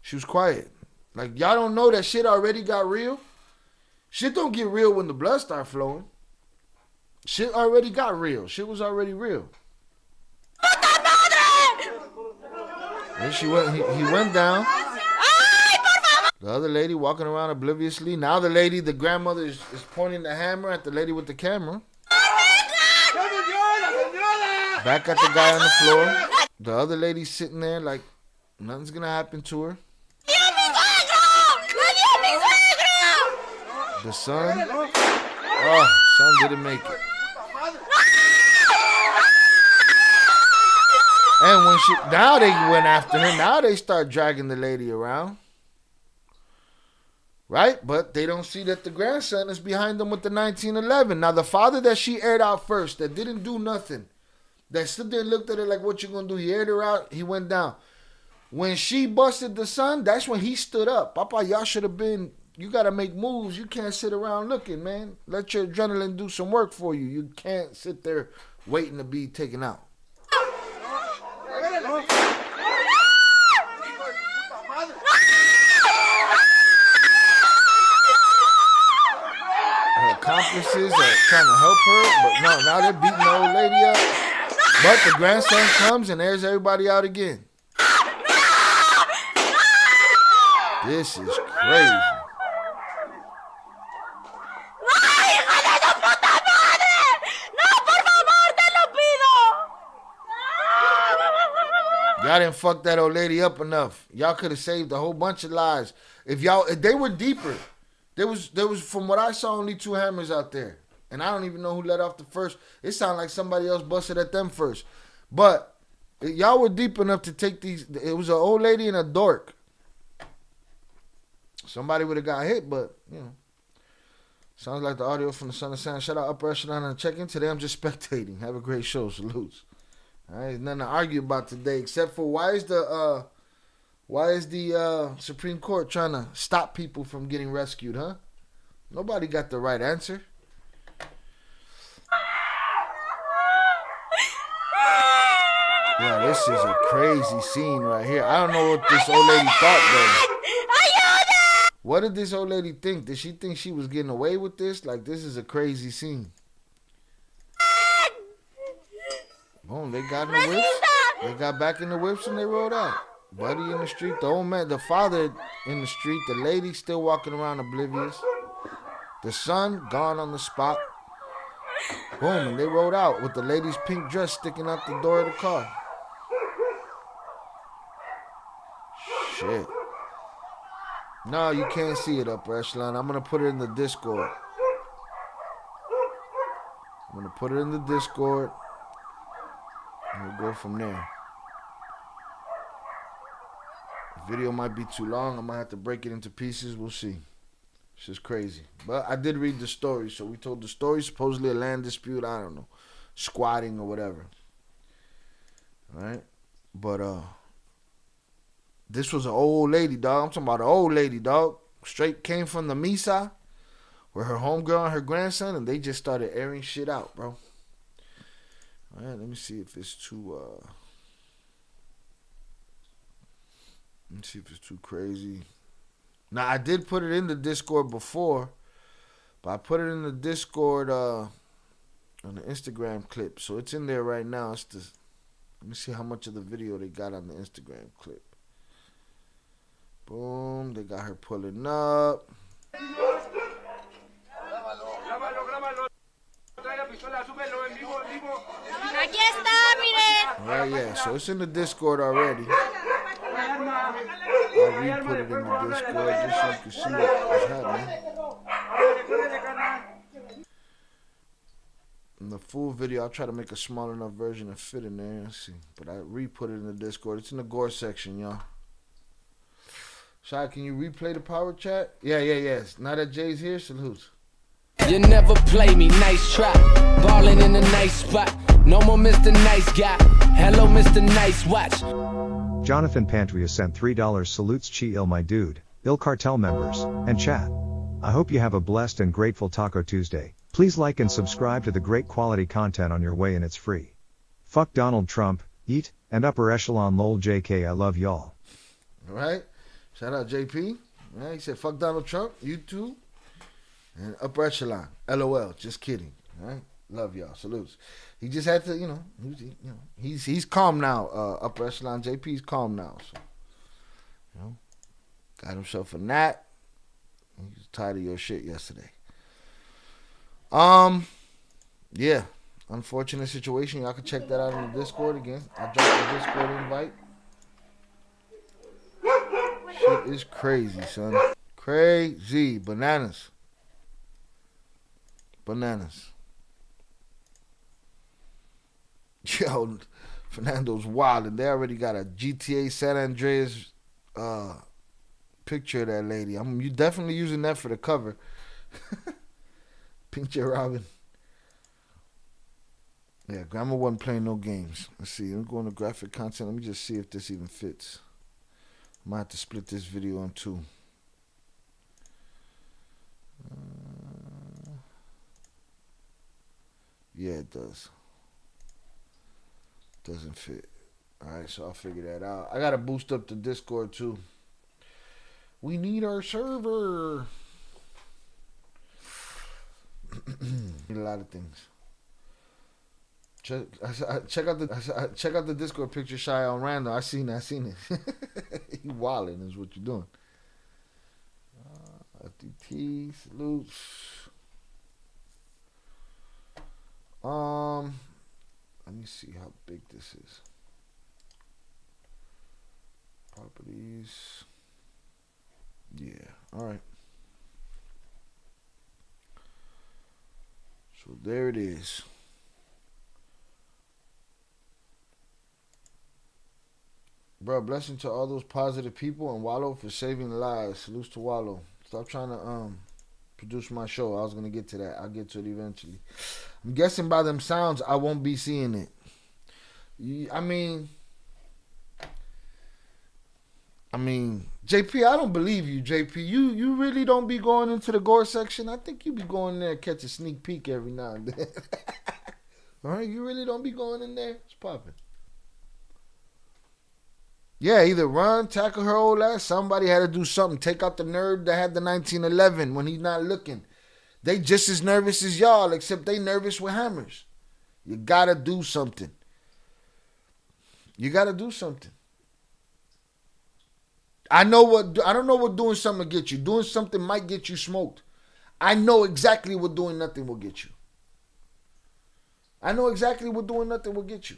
she was quiet. Like, y'all don't know that shit already got real? Shit don't get real when the blood start flowing. Shit already got real. Shit was already real. Then he went down. The other lady walking around obliviously. Now the grandmother is pointing the hammer at the lady with the camera. Back at the guy on the floor. The other lady sitting there like nothing's gonna happen to her. The son didn't make it. And now they went after her. Now they start dragging the lady around. Right? But they don't see that the grandson is behind them with the 1911. Now the father that she aired out first, that didn't do nothing, that stood there and looked at her like, what you gonna do? He aired her out, he went down. When she busted the son, that's when he stood up. Papa, y'all should have been, you gotta make moves. You can't sit around looking, man. Let your adrenaline do some work for you. You can't sit there waiting to be taken out. Her accomplices are trying to help her, but no, now they're beating the old lady up. But the grandson comes and airs everybody out again. This is crazy. Y'all didn't fuck that old lady up enough. Y'all could have saved a whole bunch of lives. If they were deeper. There was from what I saw only 2 hammers out there. And I don't even know who let off the first. It sounded like somebody else busted at them first. But y'all were deep enough to take these. It was an old lady and a dork. Somebody would have got hit, but, you know. Sounds like the audio from the Son of Sam. Shout out Upper Echelon on the check-in. Today I'm just spectating. Have a great show. Salutes. All right, there's nothing to argue about today except for why is the Supreme Court trying to stop people from getting rescued, huh? Nobody got the right answer. Yeah, this is a crazy scene right here. I don't know what this old lady thought, though. What did this old lady think? Did she think she was getting away with this? Like, this is a crazy scene. Boom, they got in the whips. They got back in the whips and they rode out. Buddy in the street, the old man, the father in the street, the lady still walking around oblivious. The son gone on the spot. Boom, and they rode out with the lady's pink dress sticking out the door of the car. Shit. No, you can't see it, Upper Echelon. I'm going to put it in the Discord. I'm going to put it in the Discord. And we'll go from there. The video might be too long. I might have to break it into pieces. We'll see. It's just crazy. But I did read the story. So we told the story. Supposedly a land dispute. I don't know. Squatting or whatever. Alright? But, this was an old lady, dog. I'm talking about an old lady, dog. Straight came from the Misa. With her homegirl and her grandson. And they just started airing shit out, bro. Alright, let me see if it's too, let me see if it's too crazy. Now, I did put it in the Discord before, but I put it in the Discord on the Instagram clip. So it's in there right now. Let me see how much of the video they got on the Instagram clip. Boom, they got her pulling up. so it's in the Discord already. I'll re-put it in the Discord just so you can see what's happening. In the full video, I'll try to make a small enough version to fit in there. Let's see. But I re-put it in the Discord. It's in the gore section, y'all. Shy, can you replay the power chat? Yeah. Now that Jay's here, salutes. You never play me, nice try. Ballin' in a nice spot. No more Mr. Nice Guy. Hello, Mr. Nice Watch. Jonathan Pantria sent $3 salutes Chi Il my dude, Il Cartel members, and chat. I hope you have a blessed and grateful Taco Tuesday. Please like and subscribe to the great quality content on your way and it's free. Fuck Donald Trump, eat, and upper echelon lol JK I love y'all. Alright, shout out JP. Right, he said fuck Donald Trump, you too. And upper echelon, LOL, just kidding. Alright, love y'all, salutes. He just had to, he's calm now. Upper echelon JP's calm now. So, got himself a nap. He was tired of your shit yesterday. Yeah, unfortunate situation. Y'all can check that out in the Discord again. I dropped the Discord invite. Shit is crazy, son. Crazy. Bananas. Yo, Fernando's wild, and they already got a GTA San Andreas picture of that lady. You definitely using that for the cover. Pinche Robin. Yeah, Grandma wasn't playing no games. Let's see. I'm going to graphic content. Let me just see if this even fits. I might have to split this video in two. Yeah, it does. Doesn't fit. Alright, so I'll figure that out. I gotta boost up the Discord too. We need our server. Need a lot of things. Check out the Discord picture, Shy, on random. I seen it. You wildin' is what you're doing. FTT salutes. Let me see how big this is. Properties. Yeah. All right. So there it is. Bro, blessing to all those positive people and Wallow for saving lives. Salutes to Wallow. Stop trying to produce my show. I was gonna get to that. I'll get to it eventually. I'm guessing by them sounds I won't be seeing it. I mean, JP, I don't believe you, JP. You really don't be going into the gore section. I think you be going there and catch a sneak peek every now and then. All right, you really don't be going in there. It's popping. Yeah, either run, tackle her old ass. Somebody had to do something. Take out the nerd that had the 1911 when he's not looking. They just as nervous as y'all, except they nervous with hammers. You gotta do something. You gotta do something. I don't know what doing something will get you. Doing something might get you smoked. I know exactly what doing nothing will get you. I know exactly what doing nothing will get you.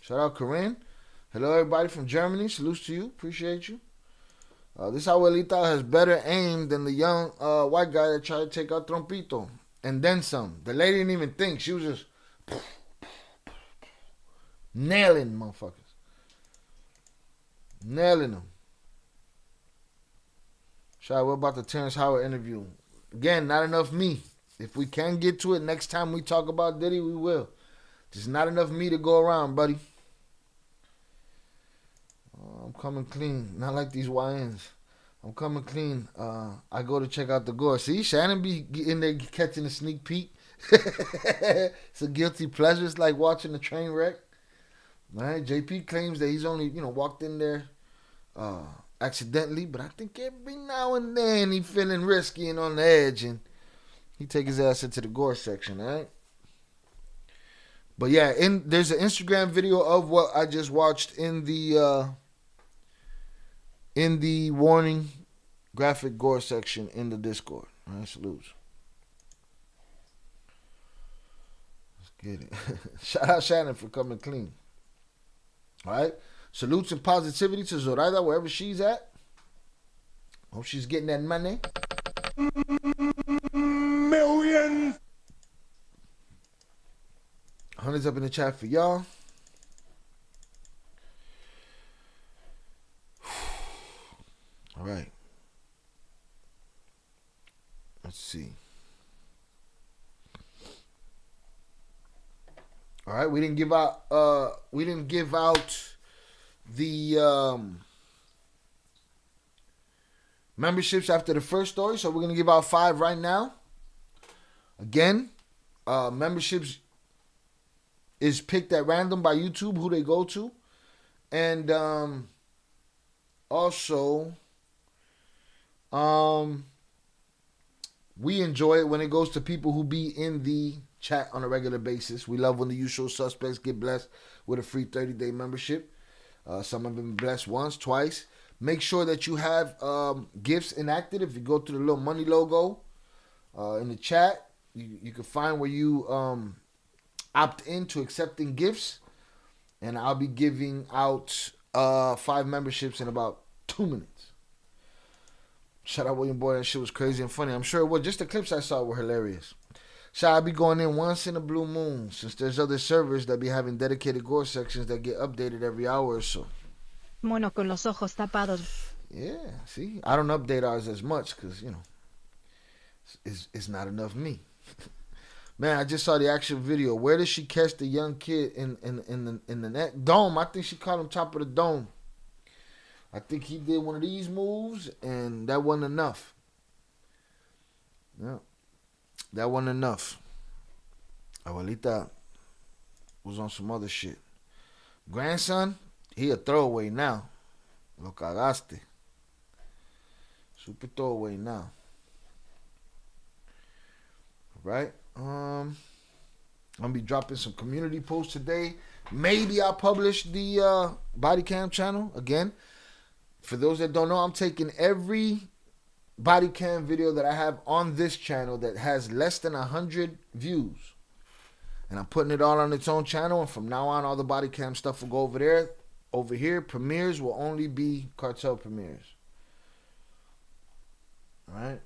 Shout out Corinne. Hello everybody from Germany. Salutes to you. Appreciate you. This abuelita has better aim than the young white guy that tried to take out Trompito. And then some. The lady didn't even think. She was just nailing motherfuckers. Nailing them. Shy, what about the Terrence Howard interview? Again, not enough me. If we can get to it next time we talk about Diddy, we will. Just not enough me to go around, buddy. I'm coming clean. Not like these YNs. I'm coming clean. I go to check out the gore. See, Shannon be in there catching a sneak peek. It's a guilty pleasure. It's like watching a train wreck. Right? JP claims that he's only, walked in there accidentally, but I think every now and then he feeling risky and on the edge, and he take his ass into the gore section, all right? But yeah, there's an Instagram video of what I just watched in the warning graphic gore section in the Discord. All right, salutes. Get it. Shout out Shannon for coming clean. All right. Salutes and positivity to Zoraida wherever she's at. Hope she's getting that money. Millions. Hundreds up in the chat for y'all. All right. Let's see. All right, we didn't give out the memberships after the first story, so we're gonna give out 5 right now. Again, memberships is picked at random by YouTube who they go to, and also we enjoy it when it goes to people who be in the chat on a regular basis. We love when the usual suspects get blessed with a free 30-day membership. Some have been blessed once, twice. Make sure that you have gifts enacted. If you go to the little money logo in the chat, you can find where you opt into accepting gifts. And I'll be giving out 5 memberships in about 2 minutes. Shout out William Boy, that shit was crazy and funny. I'm sure it was. Just the clips I saw were hilarious. Shout out, be going in once in a blue moon, since there's other servers that be having dedicated gore sections that get updated every hour or so. Mono con los ojos tapados. Yeah, see, I don't update ours as much because, it's not enough me. Man, I just saw the actual video. Where did she catch the young kid in the net dome? I think she caught him top of the dome. I think he did one of these moves, and that wasn't enough. Yeah, that wasn't enough. Abuelita was on some other shit. Grandson, he a throwaway now. Lo cagaste. Super throwaway now. Right? I'm gonna be dropping some community posts today. Maybe I'll publish the Bodycam channel again. For those that don't know, I'm taking every Bodycam video that I have on this channel that has less than 100 views, and I'm putting it all on its own channel. And from now on, all the Bodycam stuff will go over there. Over here, premieres will only be Cartel premieres. All right.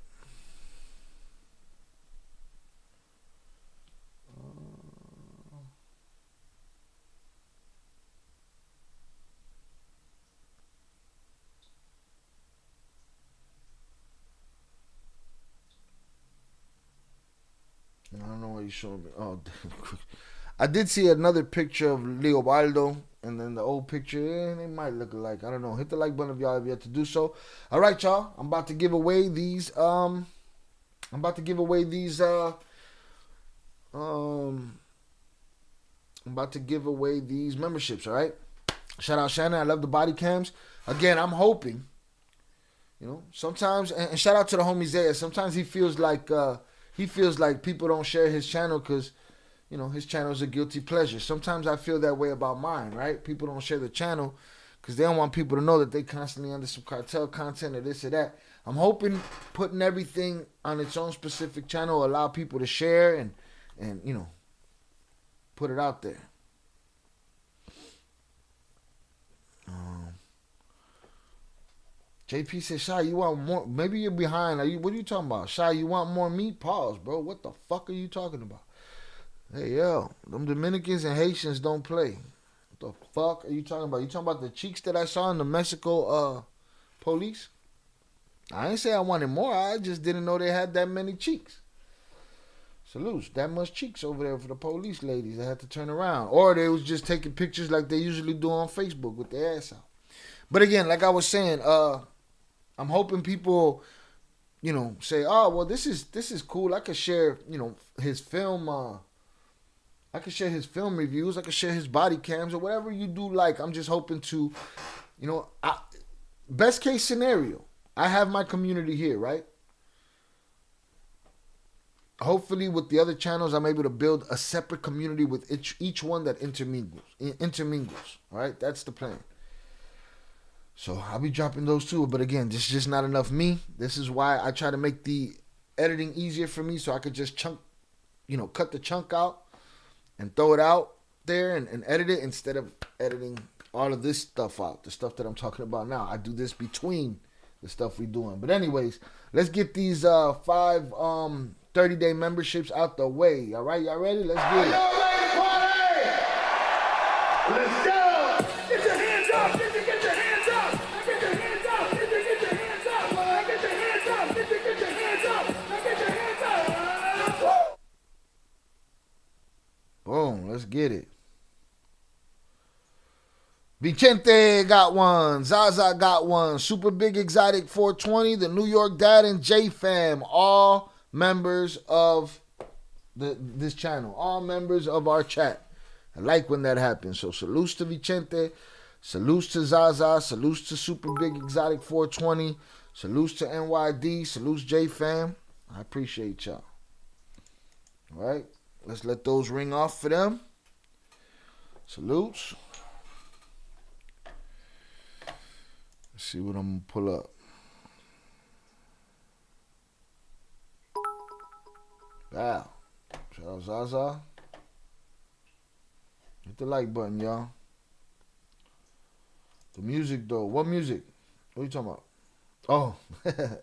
I don't know what he's showing me. Oh, I did see another picture of Leobaldo, and then the old picture, they might look alike. I don't know. Hit the like button if y'all have yet to do so. All right, y'all. I'm about to give away these. I'm about to give away these memberships. All right. Shout out Shannon. I love the body cams. Again, I'm hoping. Sometimes, and shout out to the homie Zaya. Sometimes he feels like people don't share his channel because, his channel is a guilty pleasure. Sometimes I feel that way about mine, right? People don't share the channel because they don't want people to know that they constantly under some cartel content or this or that. I'm hoping putting everything on its own specific channel will allow people to share and put it out there. JP said, Shy, you want more? Maybe you're behind. What are you talking about? Shy, you want more meat? Pause, bro. What the fuck are you talking about? Hey, yo, them Dominicans and Haitians don't play. What the fuck are you talking about? You talking about the cheeks that I saw in the Mexico police? I ain't say I wanted more. I just didn't know they had that many cheeks. Salutes. That much cheeks over there for the police ladies that had to turn around. Or they was just taking pictures like they usually do on Facebook with their ass out. But again, like I was saying, I'm hoping people, say, oh, well, this is cool. I could share, his film. I could share his film reviews. I could share his body cams or whatever you do like. I'm just hoping to, best case scenario, I have my community here, right? Hopefully with the other channels, I'm able to build a separate community with each one that intermingles. All right? That's the plan. So I'll be dropping those too. But again, this is just not enough me. This is why I try to make the editing easier for me so I could just cut the chunk out and throw it out there and edit it instead of editing all of this stuff out, the stuff that I'm talking about now. I do this between the stuff we doing. But anyways, let's get these 5 30-day memberships out the way. All right, y'all ready? Let's get it. Y'all ready to party? Let's go! Get your hands up! Get your hands up! Get your hands up! Get your hands up! Get your hands up! Get your hands up! Get your hands up! Boom, let's get it. Vicente got one. Zaza got one. Super Big Exotic 420. The New York Dad and J Fam. All members of this channel. All members of our chat. I like when that happens. So salutes to Vicente. Salutes to Zaza. Salutes to Super Big Exotic 420. Salutes to NYD. Salutes J Fam. I appreciate y'all. All right. Let's let those ring off for them. Salutes. Let's see what I'm going to pull up. Wow. Shout out Zaza. Hit the like button, y'all. The music, though. What music? What are you talking about? Oh,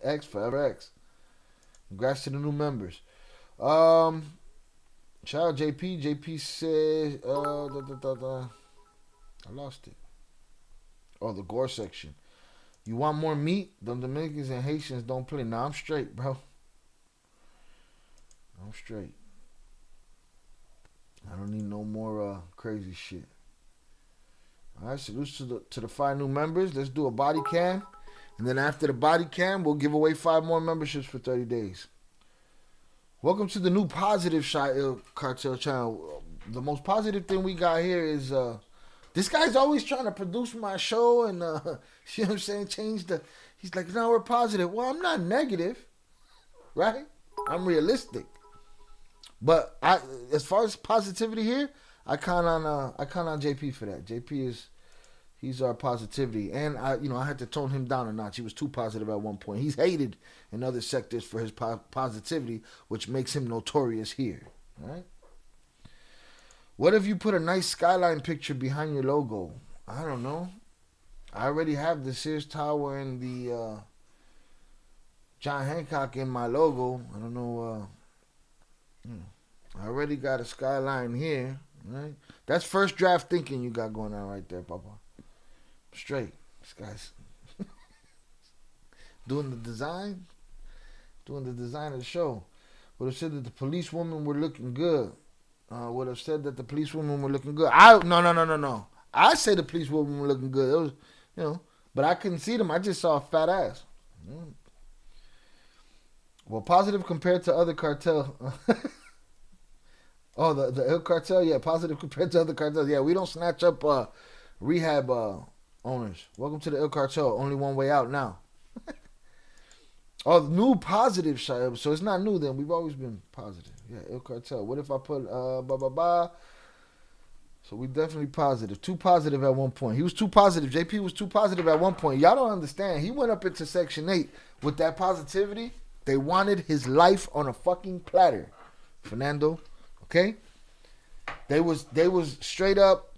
X, Forever X. Congrats to the new members. Shout out JP. JP says, I lost it. Oh, the gore section. You want more meat? Them Dominicans and Haitians don't play. Nah, I'm straight, bro. I'm straight. I don't need no more crazy shit. All right, salutes to the 5 new members. Let's do a body cam. And then after the body cam, we'll give away 5 more memberships for 30 days. Welcome to the new positive Shai Cartel channel. The most positive thing we got here is this guy's always trying to produce my show and, you know what I'm saying, he's like, no, we're positive. Well, I'm not negative, right? I'm realistic. But as far as positivity here, I count on JP for that. He's our positivity. And I had to tone him down a notch. He was too positive at one point. He's hated in other sectors for his positivity, which makes him notorious here, right? What if you put a nice skyline picture behind your logo? I don't know. I already have the Sears Tower and the John Hancock in my logo. I don't know. I already got a skyline here, right? That's first draft thinking you got going on right there, Papa. Straight. This guy's doing the design of the show. Would have said that the policewomen were looking good. Would have said that the policewomen were looking good. No. I say the policewomen were looking good. It was, but I couldn't see them. I just saw a fat ass. Well, positive compared to other cartel. Oh, the Il Cartel, yeah, positive compared to other cartels. Yeah, we don't snatch up Rehab owners. Welcome to the Il Cartel. Only one way out now. Oh, new positive, so it's not new then. We've always been positive. Yeah, Il Cartel. What if I put So we definitely positive. Too positive at one point. He was too positive. JP was too positive at one point. Y'all don't understand. He went up into Section 8 with that positivity. They wanted his life on a fucking platter. Fernando. Okay? They was straight up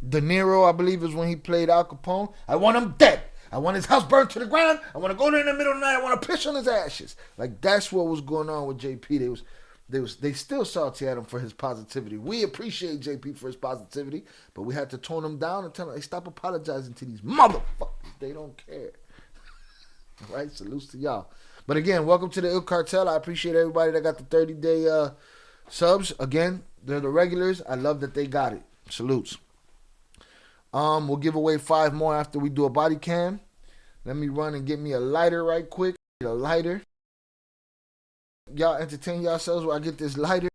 De Niro, I believe, is when he played Al Capone. I want him dead. I want his house burned to the ground. I want to go there in the middle of the night. I want to piss on his ashes. Like, that's what was going on with JP. They still salty at him for his positivity. We appreciate JP for his positivity, but we had to tone him down and tell him, hey, stop apologizing to these motherfuckers. They don't care. All right? Salutes to y'all. But again, welcome to the Il Cartel. I appreciate everybody that got the 30-day subs. Again, they're the regulars. I love that they got it. Salutes. We'll give away 5 more after we do a body cam. Let me run and get me a lighter right quick. A lighter. Y'all entertain yourselves while I get this lighter.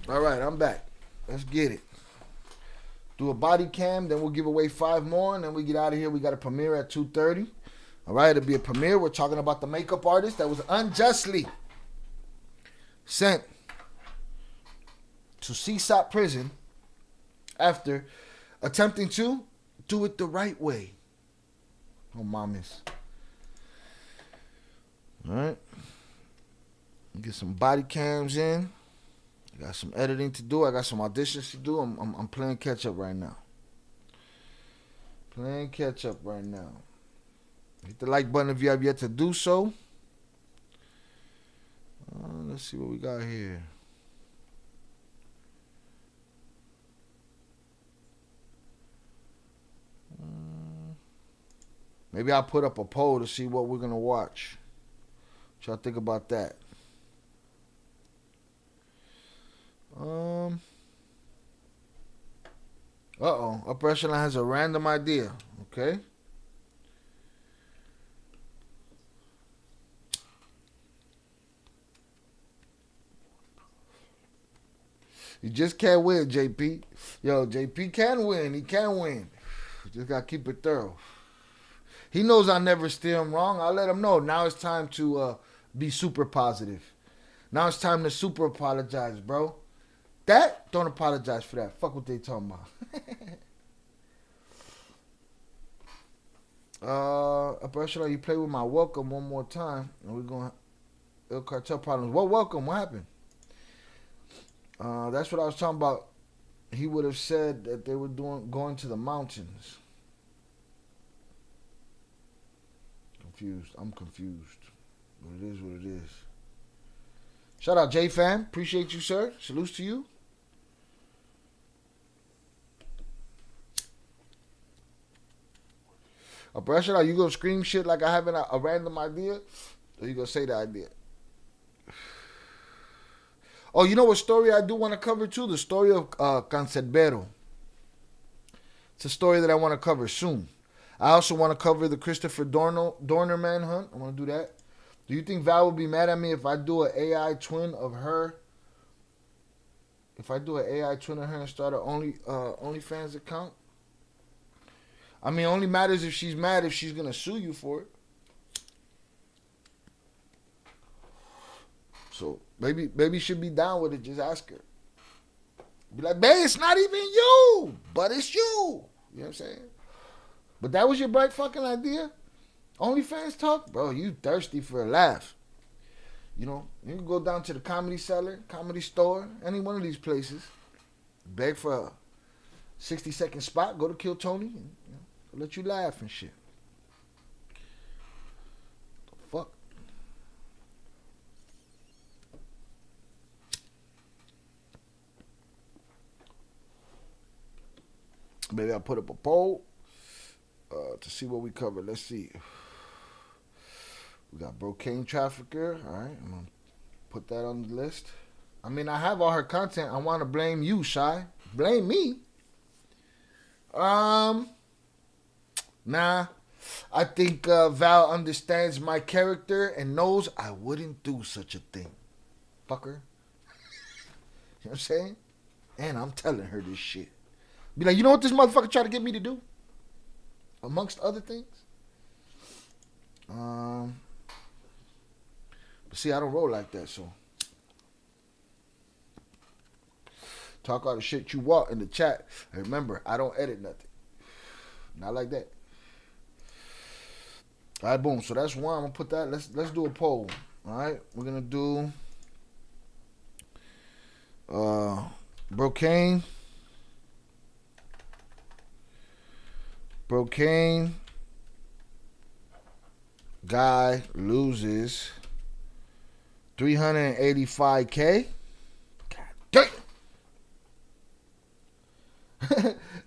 All right, I'm back. Let's get it. Do a body cam, then we'll give away 5 more, and then we get out of here. We got a premiere at 2:30. All right, it'll be a premiere. We're talking about the makeup artist that was unjustly sent to CSOP prison after attempting to do it the right way. Oh, mamas. All right. Get some body cams in. I got some editing to do. I got some auditions to do. I'm playing catch up right now. Hit the like button if you have yet to do so. Let's see what we got here. Maybe I'll put up a poll to see what we're going to watch. What y'all think about that? Upper Echelon has a random idea. Okay. You just can't win, JP. Yo, JP can win. He can win. Just got to keep it thorough. He knows I never steer him wrong. I'll let him know. Now it's time to be super positive. Now it's time to super apologize, bro. Don't apologize for that. Fuck what they talking about. Upper Echelon, you play with my welcome one more time. And we're going to Cartel problems. What welcome? What happened? That's what I was talking about. He would have said that they were going to the mountains. I'm confused. But it is what it is. Shout out J-Fam. Appreciate you, sir. Salutes to you. Upper are you going to scream shit like I have a random idea? Or you going to say the idea? Oh, you know what story I do want to cover too? The story of Cancerbero. It's a story that I want to cover soon. I also want to cover the Christopher Dorner manhunt. I want to do that. Do you think Val will be mad at me if I do an AI twin of her? If I do an AI twin of her and start an OnlyFans account? I mean, it only matters if she's mad if she's going to sue you for it. So, maybe she'll be down with it. Just ask her. Be like, babe, it's not even you, but it's you. You know what I'm saying? But that was your bright fucking idea? OnlyFans talk? Bro, you thirsty for a laugh. You know, you can go down to the Comedy Cellar, Comedy Store, any one of these places. Beg for a 60-second spot. Go to Kill Tony. And, they'll let you laugh and shit. The fuck? Maybe I'll put up a poll to see what we cover. Let's see. We got Brocane Trafficker. All right, I'm going to put that on the list. I mean, I have all her content. I want to blame you, Shy. Blame me. Nah. I think Val understands my character and knows I wouldn't do such a thing. Fucker. You know what I'm saying? And I'm telling her this shit. Be like, you know what this motherfucker tried to get me to do? Amongst other things. But see, I don't roll like that, so. Talk all the shit you want in the chat. And remember, I don't edit nothing. Not like that. All right, boom. So that's one. I'm gonna put that. Let's do a poll. All right, we're gonna do Brocane. Guy loses $385K. God damn.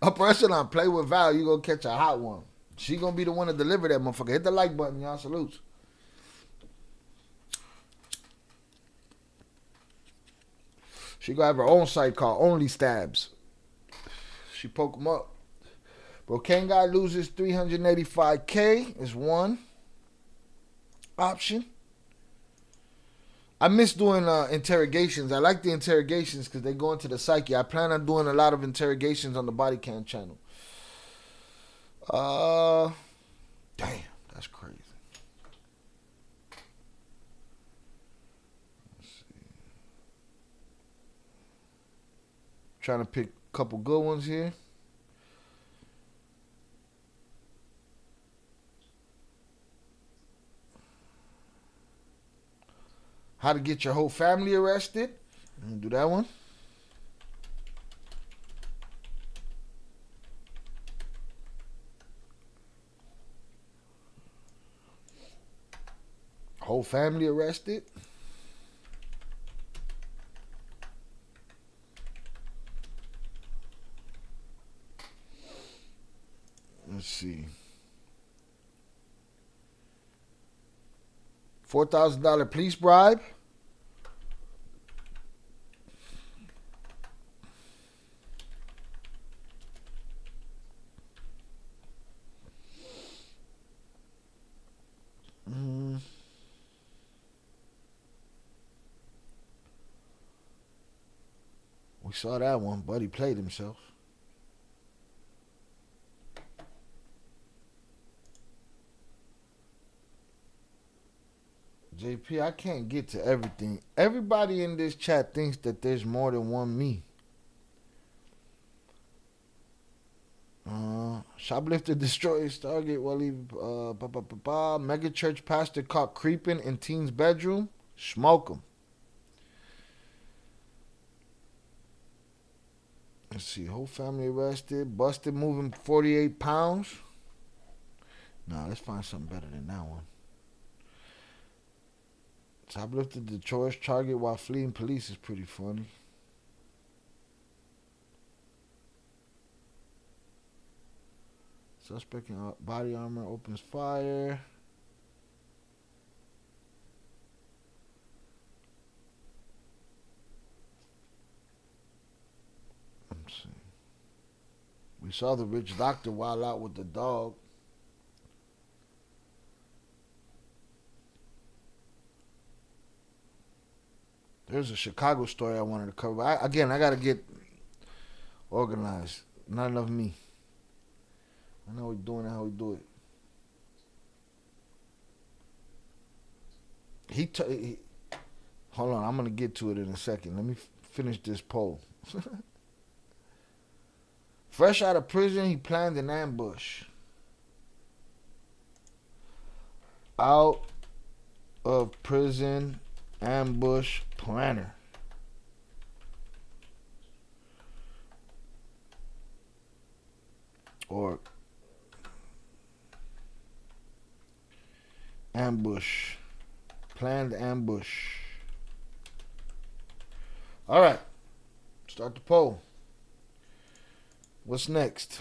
Upper Echelon, play with Val. You gonna catch a hot one. She gonna be the one to deliver that motherfucker. Hit the like button, y'all. Salutes. She gonna have her own site called Only Stabs. She poke them up. Brocane guy loses $385K is one option. I miss doing interrogations. I like the interrogations because they go into the psyche. I plan on doing a lot of interrogations on the Bodycam channel. Damn, that's crazy. Let's see. Trying to pick a couple good ones here. How to get your whole family arrested. Do that one. Whole family arrested. Let's see. $4,000 police bribe. We saw that one. Buddy played himself. JP, I can't get to everything. Everybody in this chat thinks that there's more than one me. Shoplifter destroys target while he mega church pastor caught creeping in teen's bedroom. Smoke him. Let's see. Whole family arrested. Busted moving 48 pounds. Nah, let's find something better than that one. Shoplifter destroys target while fleeing police is pretty funny. Suspect in body armor opens fire. Let's see. We saw the rich doctor wild out with the dog. There's a Chicago story I wanted to cover. I got to get organized. Not enough me. I know we're doing it how we do it. Hold on, I'm going to get to it in a second. Let me finish this poll. Fresh out of prison, he planned an ambush. Out of prison, ambush planner. Or ambush. Planned ambush. All right. Start the poll. What's next?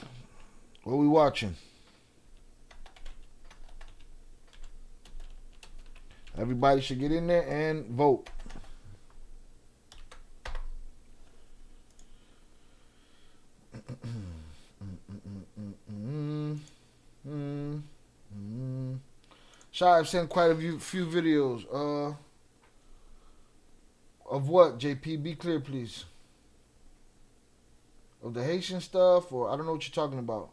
What are we watching? Everybody should get in there and vote. I've sent quite a few videos. Of what, JP? Be clear, please. Of the Haitian stuff, or I don't know what you're talking about.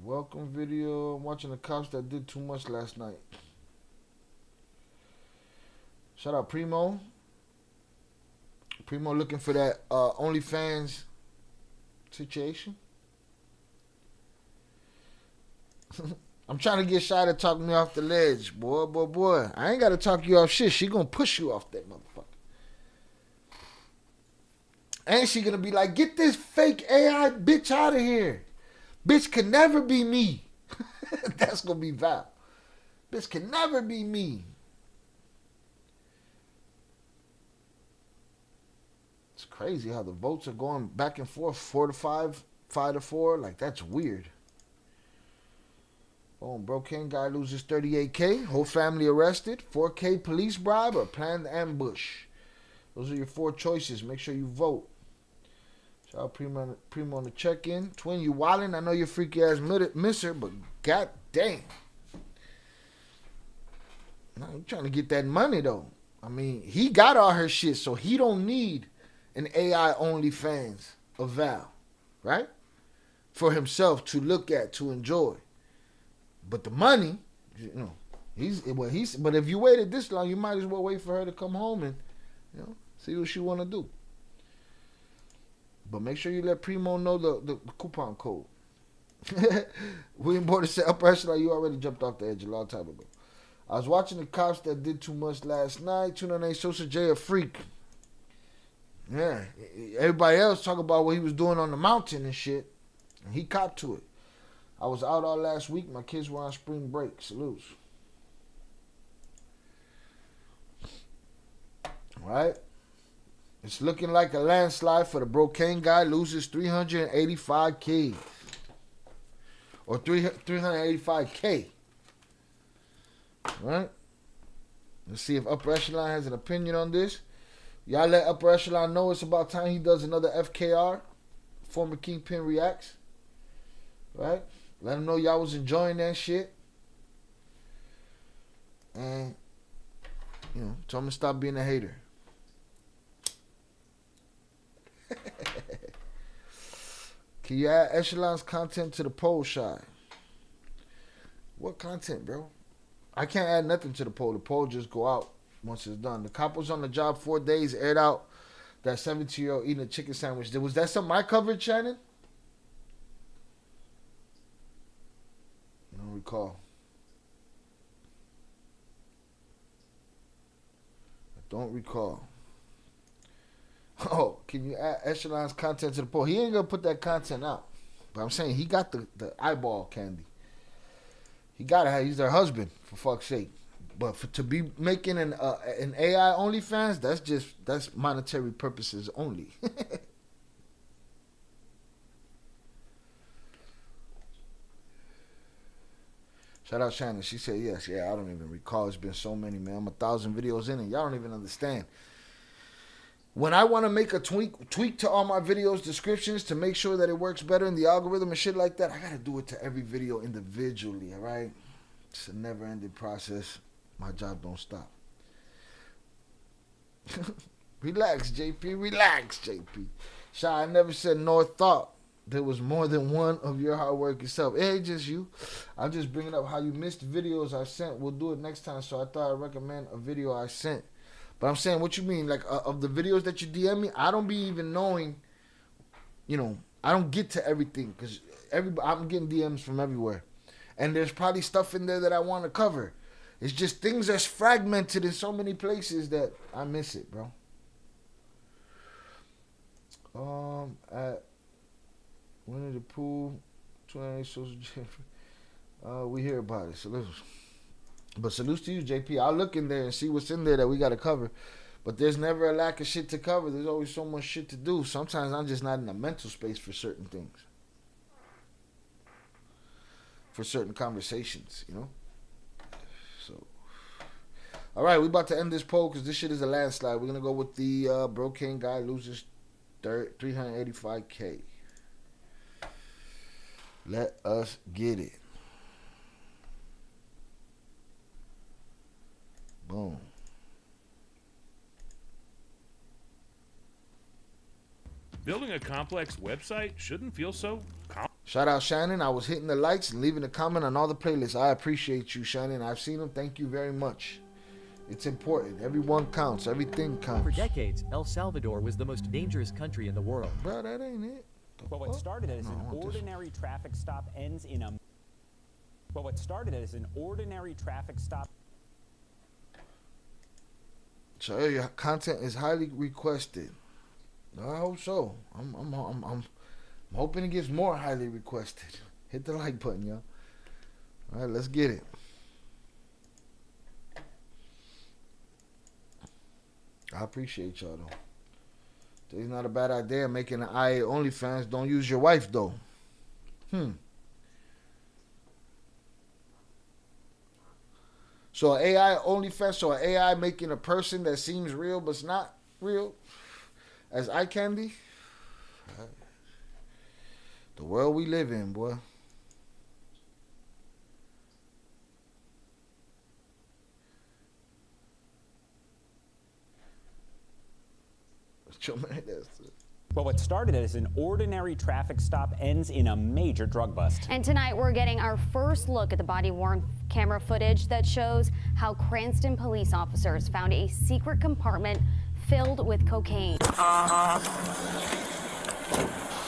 Welcome video. I'm watching the cops that did too much last night. Shout out Primo. Primo looking for that OnlyFans situation. I'm trying to get Shy to talk me off the ledge. Boy. I ain't got to talk you off shit. She going to push you off that motherfucker. And she going to be like, get this fake AI bitch out of here. Bitch can never be me. That's going to be Val. Bitch can never be me. It's crazy how the votes are going back and forth. 4-5, 5-4. Like, that's weird. Oh, broken guy loses 38K. Whole family arrested. 4K police bribe or planned ambush. Those are your 4 choices. Make sure you vote. Shout out Primo on the check-in. Twin, you wildin'. I know you're freaky ass misser, but god damn. Now, I'm trying to get that money though. I mean, he got all her shit, so he don't need an AI OnlyFans of Val, right? For himself to look at, to enjoy. But the money, you know, But if you waited this long, you might as well wait for her to come home and, see what she want to do. But make sure you let Primo know the coupon code. William Border said, upper echelon, you already jumped off the edge a long time ago. I was watching the cops that did too much last night. 298 Sosa J a freak. Yeah. Everybody else talk about what he was doing on the mountain and shit. And he copped to it. I was out all last week. My kids were on spring break. Salutes. Right? It's looking like a landslide for the Brocane guy. Loses 385K. Or 385K. Right? Let's see if Upper Echelon has an opinion on this. Y'all let Upper Echelon know it's about time he does another FKR. Former Kingpin Reacts. Right? Let him know y'all was enjoying that shit. And, tell him to stop being a hater. Can you add Echelon's content to the poll, Shy? What content, bro? I can't add nothing to the poll. The poll just go out once it's done. The cop was on the job 4 days, aired out that 17-year-old eating a chicken sandwich. Was that something I covered, Shannon? I don't recall. I don't recall. Oh, can you add Echelon's content to the poll? He ain't gonna put that content out. But I'm saying he got the eyeball candy. He gotta have. He's their husband, for fuck's sake. But to be making an AI OnlyFans, that's monetary purposes only. Shout out Shannon. She said yes. Yeah, I don't even recall. It's been so many, man. I'm 1,000 videos in, and y'all don't even understand. When I want to make a tweak to all my videos descriptions to make sure that it works better in the algorithm and shit like that, I gotta do it to every video individually, all right? It's a never-ending process. My job don't stop. Relax, JP. Relax, JP. Shy, I never said nor thought there was more than one of your hard work yourself. It ain't just you. I'm just bringing up how you missed videos I sent. We'll do it next time, so I thought I'd recommend a video I sent. But I'm saying, what you mean? Like, of the videos that you DM me, I don't be even knowing, I don't get to everything. Because I'm getting DMs from everywhere. And there's probably stuff in there that I want to cover. It's just things that's fragmented in so many places that I miss it, bro. At Winnie the Pooh, 28 Social Jeffrey. We hear about it. But salutes to you, JP. I'll look in there and see what's in there that we got to cover. But there's never a lack of shit to cover. There's always so much shit to do. Sometimes I'm just not in a mental space for certain things. For certain conversations, So, all right, we about to end this poll because this shit is a landslide. We're going to go with the Brocane guy loses 385K. Let us get it. Boom. Building a complex website shouldn't feel so Shout out Shannon. I was hitting the likes and leaving a comment on all the playlists. I appreciate you, Shannon. I've seen them. Thank you very much. It's important. Everyone counts. Everything counts. For decades, El Salvador was the most dangerous country in the world. Bro, that ain't it. But what started as an ordinary traffic stop ends in a... But what started as an ordinary traffic stop... So your content is highly requested. I hope so. I'm hoping it gets more highly requested. Hit the like button, y'all. All right, let's get it. I appreciate y'all though. It's not a bad idea making an IA OnlyFans. Don't use your wife though. So AI OnlyFans, so an AI making a person that seems real but's not real as eye candy. The world we live in, boy. Well, what started as an ordinary traffic stop ends in a major drug bust. And tonight we're getting our first look at the body-worn camera footage that shows how Cranston police officers found a secret compartment filled with cocaine. I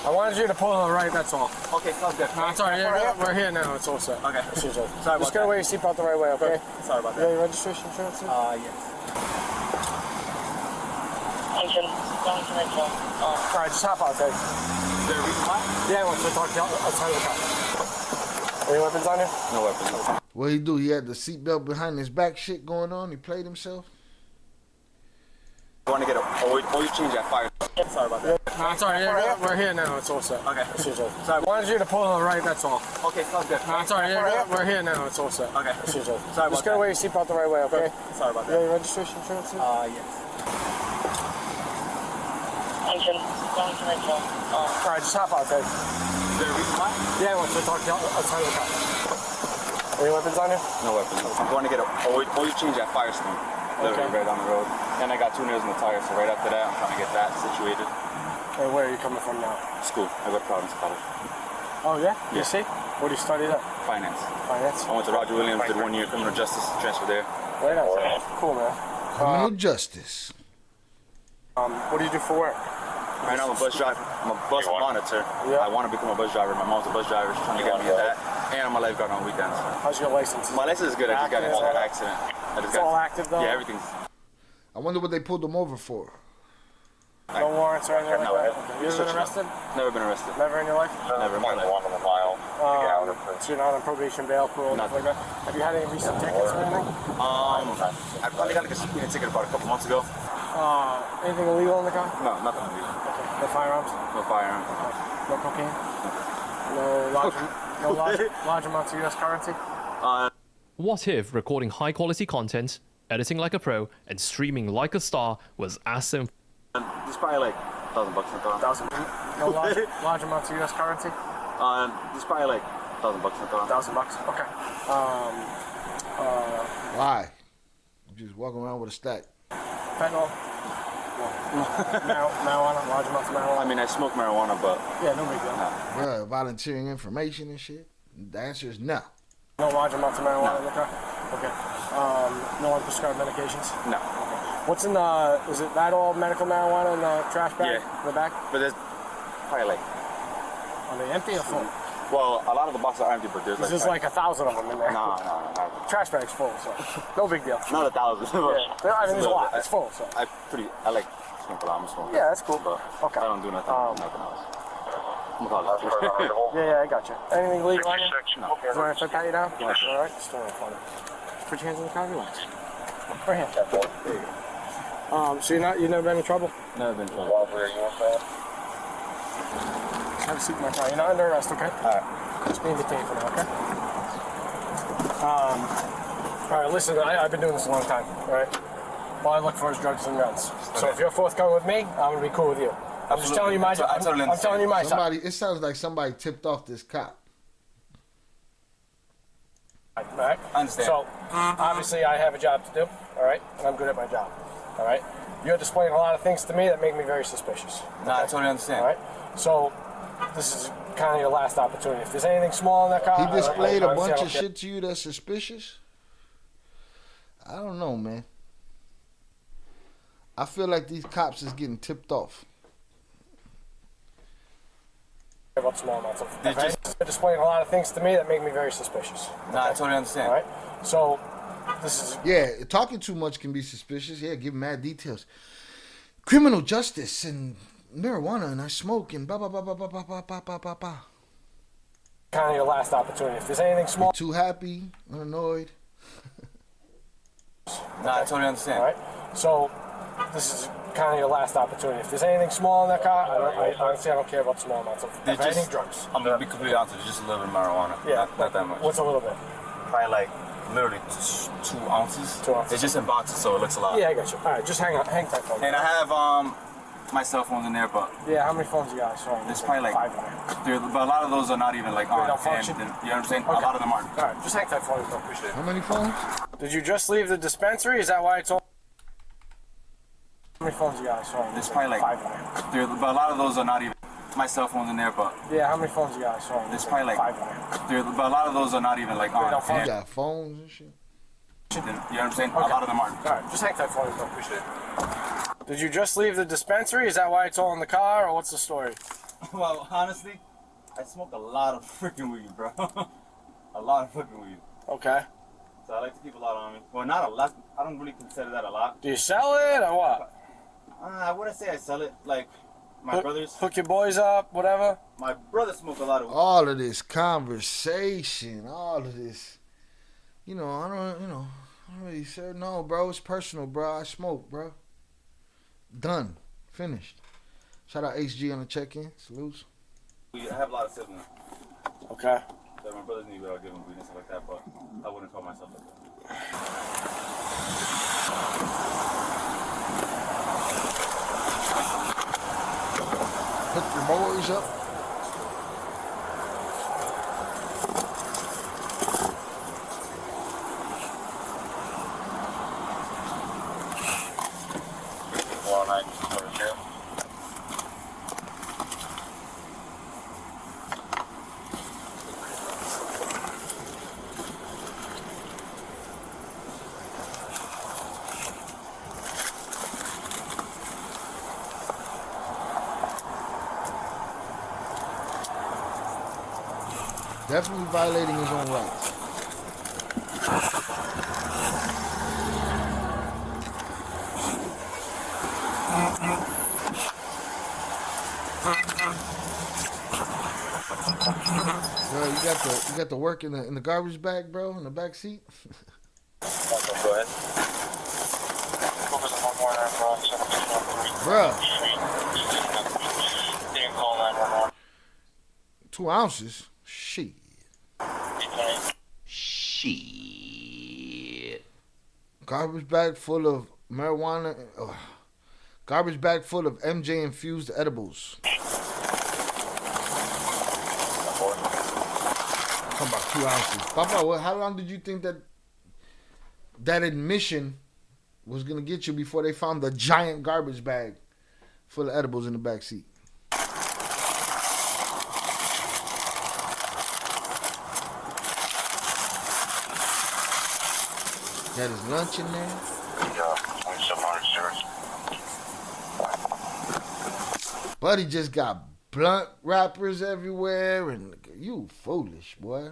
wanted you to pull on the right, that's all. Okay, sounds good. No, it's all right. We're here now. It's all set. Okay. Sorry, just gotta wear your seatbelt the right way, okay? Sorry about that. You got your registration insurance? Yes. All right, just hop out, okay? Is there a reason why? Yeah, I want to talk to you outside of the car. Any weapons on you? No weapons. What he do? He had the seatbelt behind his back shit going on. He played himself. You want to get or you change that fire. Sorry about that. No, it's all right. We're here now. It's all set. Okay. Sorry. I wanted you to pull on the right, that's all. Okay, sounds good. No, it's all right. We're here now. It's all set. Okay. Sorry, just gotta wear your seatbelt the right way, okay? Sorry about You got your registration insurance? Yes. All right, just hop out, okay? Is there a reason why? Yeah, I want to talk to you outside of the car. Any weapons on you? No weapons. I'm going to get or you change that fire screen. Literally right down the road. And I got 2 nails in the tire, so right after that, I'm trying to get that situated. Hey, where are you coming from now? School. I go to Providence College. Oh, yeah? Yeah. You see? What do you study there? Finance. Finance? I went to Roger Williams, did 1 year criminal justice, transferred there. Right on. Cool, man. Criminal justice. What do you do for work? Right now, I'm a bus driver. I'm a bus monitor. Yeah. I want to become a bus driver. My mom's a bus driver. She's trying to get me at that. And I'm a lifeguard on weekends. How's your license? My license is good. I just got into an accident. It's all active, though? Yeah, everything's... I wonder what they pulled him over for. No warrants or anything like that? You ever been arrested? Never been arrested. Never in your life? Never in my life. So you're not on probation, bail, parole, nothing like that? Have you had any recent tickets or anything? I probably got like a speeding ticket about a couple months ago. Anything illegal in the car? No, nothing illegal. Okay. No firearms? No firearms. No cocaine? No large amounts of U.S. currency? What if recording high-quality content, editing like a pro, and streaming like a star was as simple? It's probably like $1,000 in the car. 1,000? No large amounts of U.S. currency? It's probably like $1,000 in the car. $1,000? Okay. Why? You just walking around with a stack. Fentanyl? Marijuana? Large amounts of marijuana? I mean, I smoke marijuana, but... Yeah, no big deal. Bruh, volunteering information and shit? The answer is no. No large amounts of marijuana in the car? Okay. No unprescribed medications? No. What's in the... Is it that all medical marijuana in the trash bag? Yeah. In the back? But there's probably like... Are they empty or full? Well, a lot of the boxes are empty, but there's like... There's like 1,000 of them in there. No. Trash bag's full, so no big deal. Not 1,000. Yeah. I mean, there's a lot. It's full, so. I like smoke a lot. I'm a smoker. Yeah, that's cool. But okay. I don't do nothing else. I'm gonna call it. Yeah, I got you. Anything legal on you? No. Is there anything pat you down? Yeah, sure. All right, just throw it in front of you. Put your hands in the car, relax. Right hand. There you go. So you've never been in trouble? Never been in trouble. Have a seat in my car. You're not under arrest, okay? All right. Just being detained for now, okay? All right, listen, I've been doing this a long time, all right? All I look for is drugs and guns. Okay. So if you're forthcoming with me, I'm gonna be cool with you. I'm just telling you my job. I'm telling you my side. It sounds like somebody tipped off this cop. Right? I understand. So, obviously I have a job to do, all right? And I'm good at my job, all right? You're displaying a lot of things to me that make me very suspicious. No, I totally understand. All right? So, this is kind of your last opportunity. If there's anything small in that car... He displayed a bunch of shit to you that's suspicious? I don't know, man. I feel like these cops is getting tipped off. About small amounts of... They're displaying a lot of things to me that make me very suspicious. No, I totally understand. All right? So, this is... Yeah, talking too much can be suspicious. Yeah, give mad details. Criminal justice and marijuana and I smoke and blah, blah, blah, blah, blah, blah, blah, blah, blah, blah, blah. Kind of your last opportunity. If there's anything small... You're too happy, annoyed. No, I totally understand. All right? So, this is kind of your last opportunity. If there's anything small in that car, I honestly don't care about small amounts of any drugs. I'm gonna be completely honest with you, just a little bit of marijuana. Yeah. Not that much. What's a little bit? Probably like literally 2 ounces. 2 ounces. It's just in boxes, so it looks a lot. Yeah, I got you. All right, just hang tight for me. And I have my cell phones in there, but yeah, how many phones you got? Sorry, there's probably like 5 there, but a lot of those are not even like on. Function? You know what I'm saying? Okay. A lot of them aren't. All right, just hang tight for me. I appreciate it. How many phones? Did you just leave the dispensary? Is that why it's all? How many phones you got? Sorry. There's probably like 5 in there. but a lot of those are not even my cell phone's in there, but Yeah, how many phones you got? Sorry. there's probably like 5 in there. but a lot of those are not even like on. You got phones and shit. You know what I'm saying? Okay. A lot of them aren't. All right, just hang tight for me, bro. Appreciate it. Did you just leave the dispensary? Is that why it's all in the car, or what's the story? Well, honestly, I smoke a lot of freaking weed, bro. A lot of freaking weed. Okay. So I like to keep a lot on me. Well, not a lot. I don't really consider that a lot. Do you sell it or what? I wouldn't say I sell it. Like, my brothers. Hook your boys up, whatever. My brothers smoke a lot of weed. All of this conversation, all of this, I don't really say no, bro. It's personal, bro. I smoke, bro. Done, finished. Shout out HG on the check-in. Salutes. I have a lot of siblings. Okay. So my brothers need give them weed and stuff like that, but I wouldn't call myself like that. Hook your boys up. Definitely violating his own rights. Bro, you got the work in the garbage bag, bro, in the back seat. Go ahead. Bro. 2 ounces? Shit. Garbage bag full of marijuana. Garbage bag full of MJ infused edibles. Talking about 2 ounces. Papa, how long did you think that admission was gonna get you before they found the giant garbage bag full of edibles in the back seat? Got his lunch in there. Buddy just got blunt wrappers everywhere, and you foolish, boy.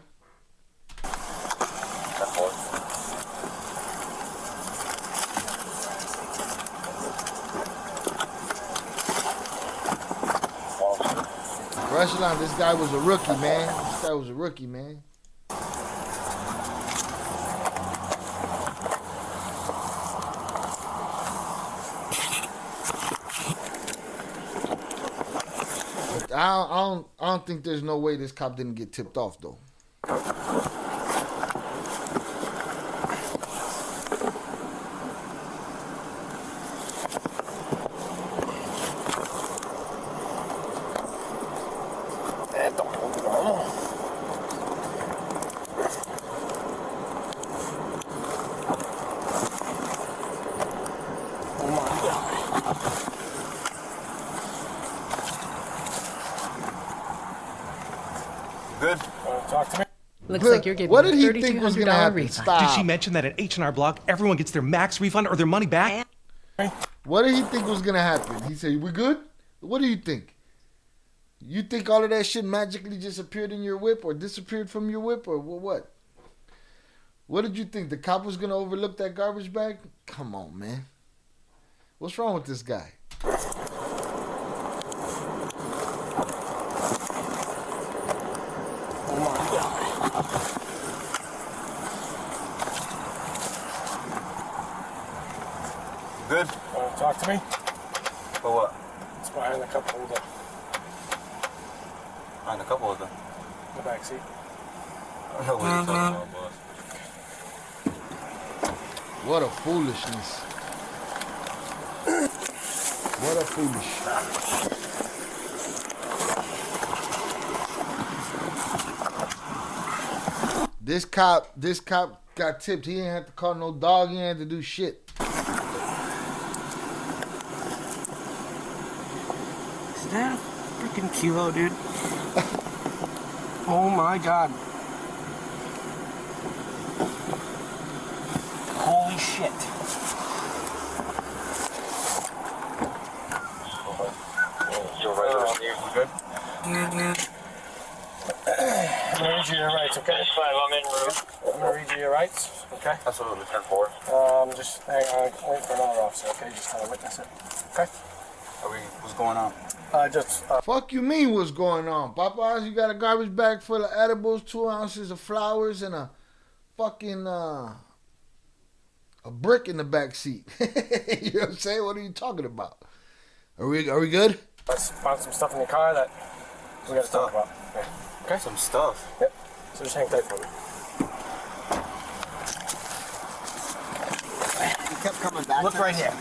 Rushline, this guy was a rookie, man. This guy was a rookie, man. I don't think there's no way this cop didn't get tipped off though. Good. Talk to me. Looks like you're getting what a did he think was gonna happen? refund. Stop. Did she mention that at H&R Block, everyone gets their max refund or their money back? What did he think was gonna happen? He said, "We good?" What do you think? You think all of that shit magically just appeared in your whip or disappeared from your whip or what? What did you think? The cop was gonna overlook that garbage bag? Come on, man. What's wrong with this guy? Good. Talk to me. For what? It's behind the cup holder. Behind the cup holder? The back seat. I don't know what you're talking about, boss. What a foolishness. What a foolish. This cop got tipped. He didn't have to call no dog. He didn't have to do shit. fucking kilo, dude. Oh my god. Holy shit. You're right, you good? I'm gonna read you your rights, okay? I'm in route. I'm gonna read you your rights, okay? Absolutely, 10-4. Just hang on, wait for another officer, okay? Just kind of witness it, okay? What's going on? Fuck you mean what's going on? Popeyes, you got a garbage bag full of edibles, 2 ounces of flowers, and a fucking, a brick in the back seat. You know what I'm saying? What are you talking about? Are we good? I found some stuff in the car that we gotta talk about. Yeah. Okay? Some stuff? Yep. So just hang tight for me. You kept coming back. Look right here.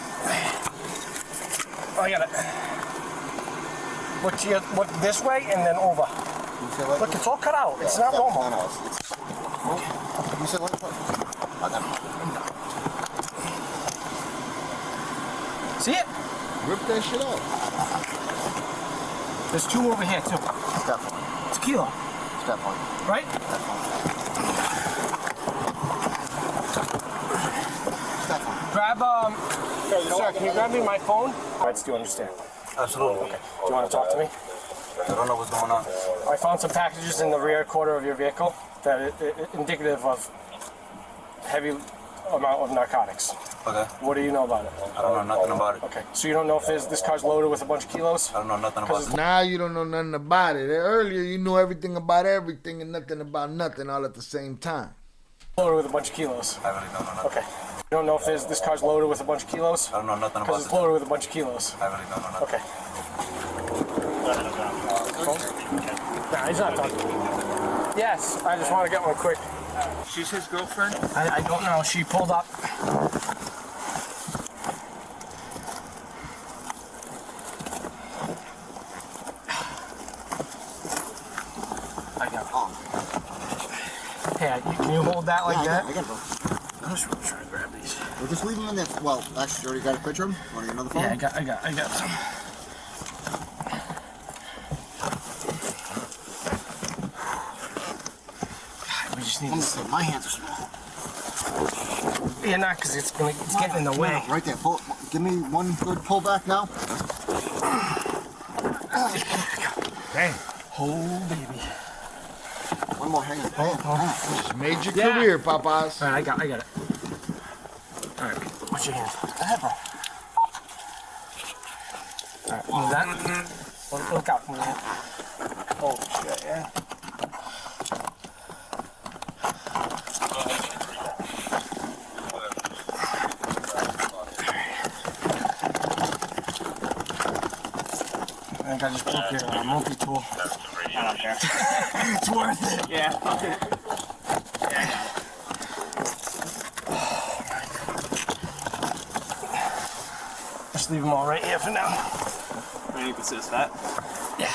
Oh, I got it. Look this way and then over. Look, it's all cut out. It's not normal. You said what? See it? Rip that shit out. There's 2 over here too. Definitely. It's a kilo. Definitely. Right? Definitely. Grab, sir, can you grab me my phone? Alright, do you understand? Absolutely. Okay. Do you want to talk to me? I don't know what's going on. I found some packages in the rear quarter of your vehicle that are indicative of heavy amount of narcotics. Okay. What do you know about it? I don't know nothing about it. Okay. So you don't know if this car's loaded with a bunch of kilos? I don't know nothing about it. Now you don't know nothing about it. Earlier you knew everything about everything and nothing about nothing all at the same time. Loaded with a bunch of kilos. I really don't know nothing. Okay. You don't know if this car's loaded with a bunch of kilos? I don't know nothing about it. Because it's loaded with a bunch of kilos. I really don't know nothing. Okay. Nah, he's not talking to me. Yes, I just want to get one quick. She's his girlfriend? I don't know. She pulled up. I got it. Hey, can you hold that like that? I got it, bro. I'm just trying to grab these. We'll just leave them in there. Well, actually, you already got a picture of them? Want to get another phone? Yeah, I got some. We just need to... My hands are small. Yeah, not because it's getting in the way. Right there. Give me one good pull back now. Dang. Oh, baby. One more. Hang on. Just made your career, Popeyes. All right, I got it. All right, what's your hand? Go ahead, bro. All right, move that. Look out, move that. Oh, shit, yeah. I think I just broke your multi-tool. I don't care. It's worth it. Yeah, fuck it. Yeah. Just leave them all right here for now. Ready to consider that? Yeah.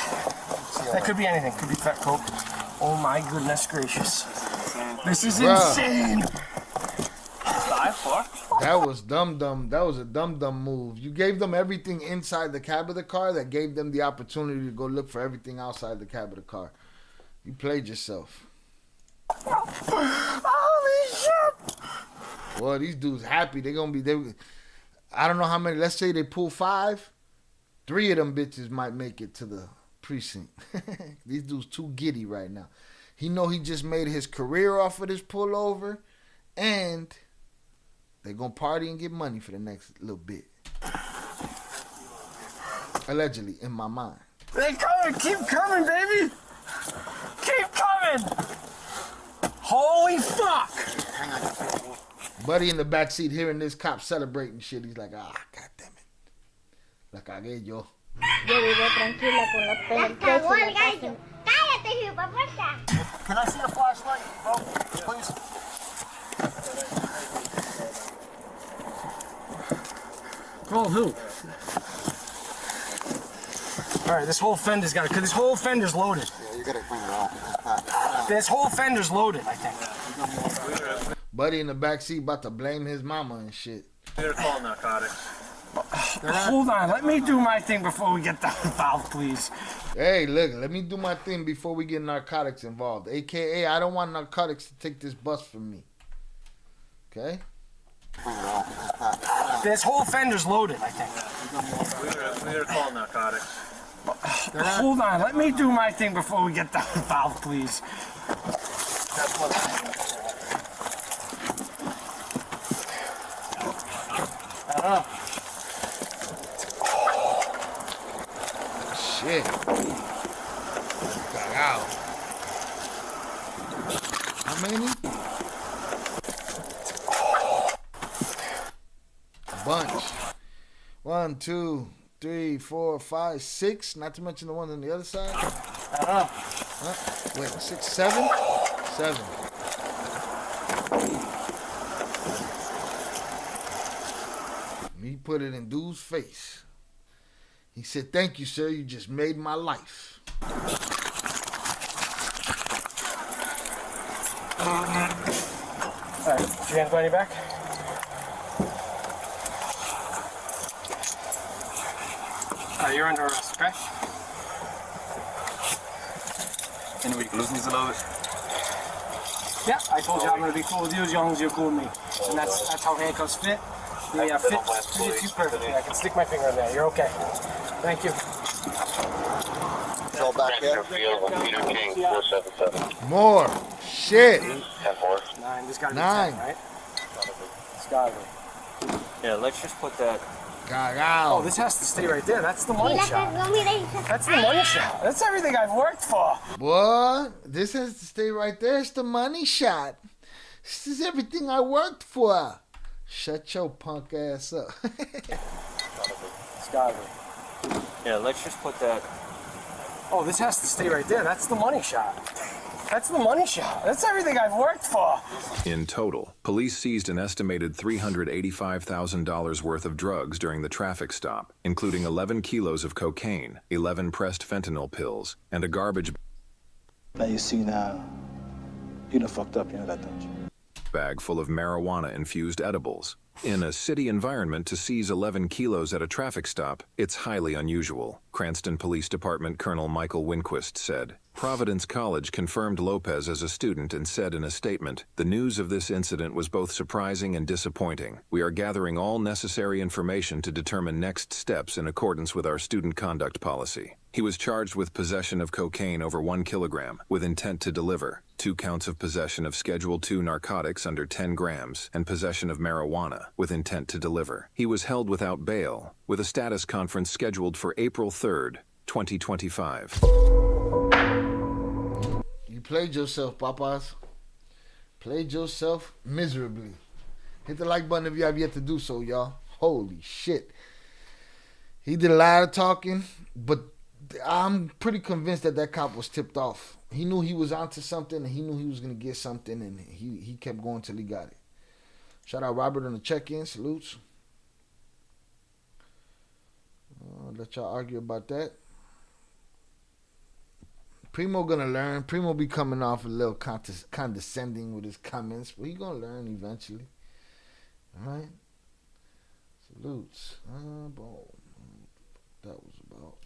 That could be anything. Could be fat coke. Oh my goodness gracious. This is insane. That was dumb. That was a dumb move. You gave them everything inside the cab of the car that gave them the opportunity to go look for everything outside the cab of the car. You played yourself. Holy shit! Well, these dudes happy. I don't know how many. Let's say they pull 5. 3 of them bitches might make it to the precinct. These dudes too giddy right now. He know he just made his career off of this pullover, and they gonna party and get money for the next little bit. Allegedly, in my mind. They coming! Keep coming, baby! Keep coming! Holy fuck! Buddy in the back seat hearing this cop celebrating shit. He's like, god damn it. La cagué yo. Yo vivo tranquila con la penetration. Cállate, hijueputa. Can I see a flashlight, bro? Please. Oh, who? All right, this whole fender's got it, because this whole fender's loaded. Yeah, you gotta bring it out. This whole fender's loaded, I think. Buddy in the back seat about to blame his mama and shit. They're called narcotics. Hold on, let me do my thing before we get involved, please. Hey, look, let me do my thing before we get narcotics involved. AKA, I don't want narcotics to take this bus from me. Okay? This whole fender's loaded, I think. We were calling narcotics. Hold on, let me do my thing before we get involved, please. Shit. Got out. How many? A bunch. 1, 2, 3, 4, 5, 6. Not to mention the ones on the other side. Wait, 6, 7? 7. He put it in dude's face. He said, "Thank you, sir. You just made my life." All right, put your hands behind your back. You're under arrest, okay? Anyway, you can loosen these a little bit. Yeah, I told you I'm gonna be cool with you as long as you're cool with me, and that's how handcuffs fit. They fit you perfectly. I can stick my finger in there. You're okay. Thank you. It's all back there. More. Shit. 9. This gotta be 9. 10, right? It's gotta be. Yeah, let's just put that. Oh, this has to stay right there. That's the money shot. That's the money shot. That's everything I've worked for. What? This has to stay right there. It's the money shot. This is everything I worked for. Shut your punk ass up. It's gotta be. Yeah, let's just put that. Oh, this has to stay right there. That's the money shot. That's the money shot. That's everything I've worked for. In total, police seized an estimated $385,000 worth of drugs during the traffic stop, including 11 kilos of cocaine, 11 pressed fentanyl pills, and a garbage Now you see now, you done fucked up, you know that, don't you? bag full of marijuana-infused edibles. In a city environment, to seize 11 kilos at a traffic stop, it's highly unusual, Cranston Police Department Colonel Michael Winquist said. Providence College confirmed Lopez as a student and said in a statement, "The news of this incident was both surprising and disappointing. We are gathering all necessary information to determine next steps in accordance with our student conduct policy." He was charged with possession of cocaine over 1 kilogram with intent to deliver, 2 counts of possession of Schedule II narcotics under 10 grams, and possession of marijuana with intent to deliver. He was held without bail, with a status conference scheduled for April 3rd, 2025. You played yourself, Papas. Played yourself miserably. Hit the like button if you have yet to do so, y'all. Holy shit. He did a lot of talking, but I'm pretty convinced that that cop was tipped off. He knew he was onto something, and he knew he was going to get something, and he kept going till he got it. Shout out Robert on the check-in. Salutes. Let y'all argue about that. Primo gonna learn. Primo be coming off a little condescending with his comments, but he gonna learn eventually. All right. Salutes. Boom. That was about.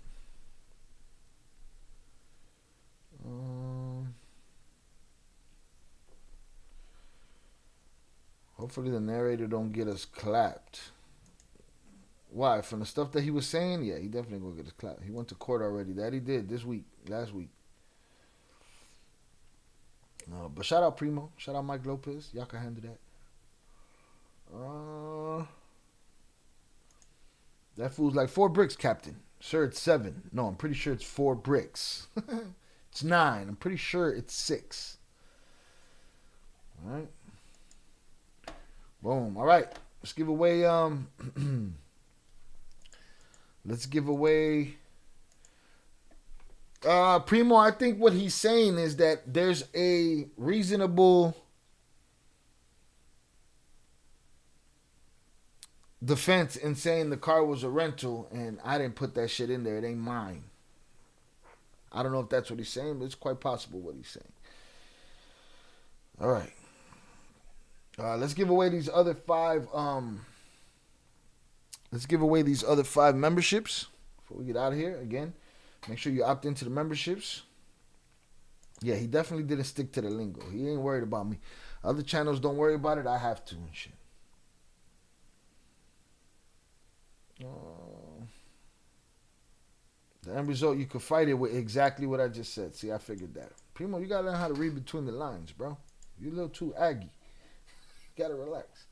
Hopefully the narrator don't get us clapped. Why? From the stuff that he was saying? Yeah, he definitely gonna get us clapped. He went to court already. That he did last week. But shout out Primo. Shout out Mike Lopez. Y'all can handle that. That fool's like 4 bricks, Captain. Sure, it's 7. No, I'm pretty sure it's 4 bricks. It's 9. I'm pretty sure it's 6. All right. Boom. All right. Let's give away. Let's give away. Primo, I think what he's saying is that there's a reasonable defense in saying the car was a rental and I didn't put that shit in there. It ain't mine. I don't know if that's what he's saying, but it's quite possible what he's saying. All right. Let's give away these other 5 let's give away these other 5 memberships before we get out of here. Again, make sure you opt into the memberships. Yeah, he definitely didn't stick to the lingo. He ain't worried about me. Other channels don't worry about it. I have to and shit. The end result, you could fight it with exactly what I just said. See, I figured that. Primo, you gotta learn how to read between the lines, bro. You're a little too aggy. You gotta relax.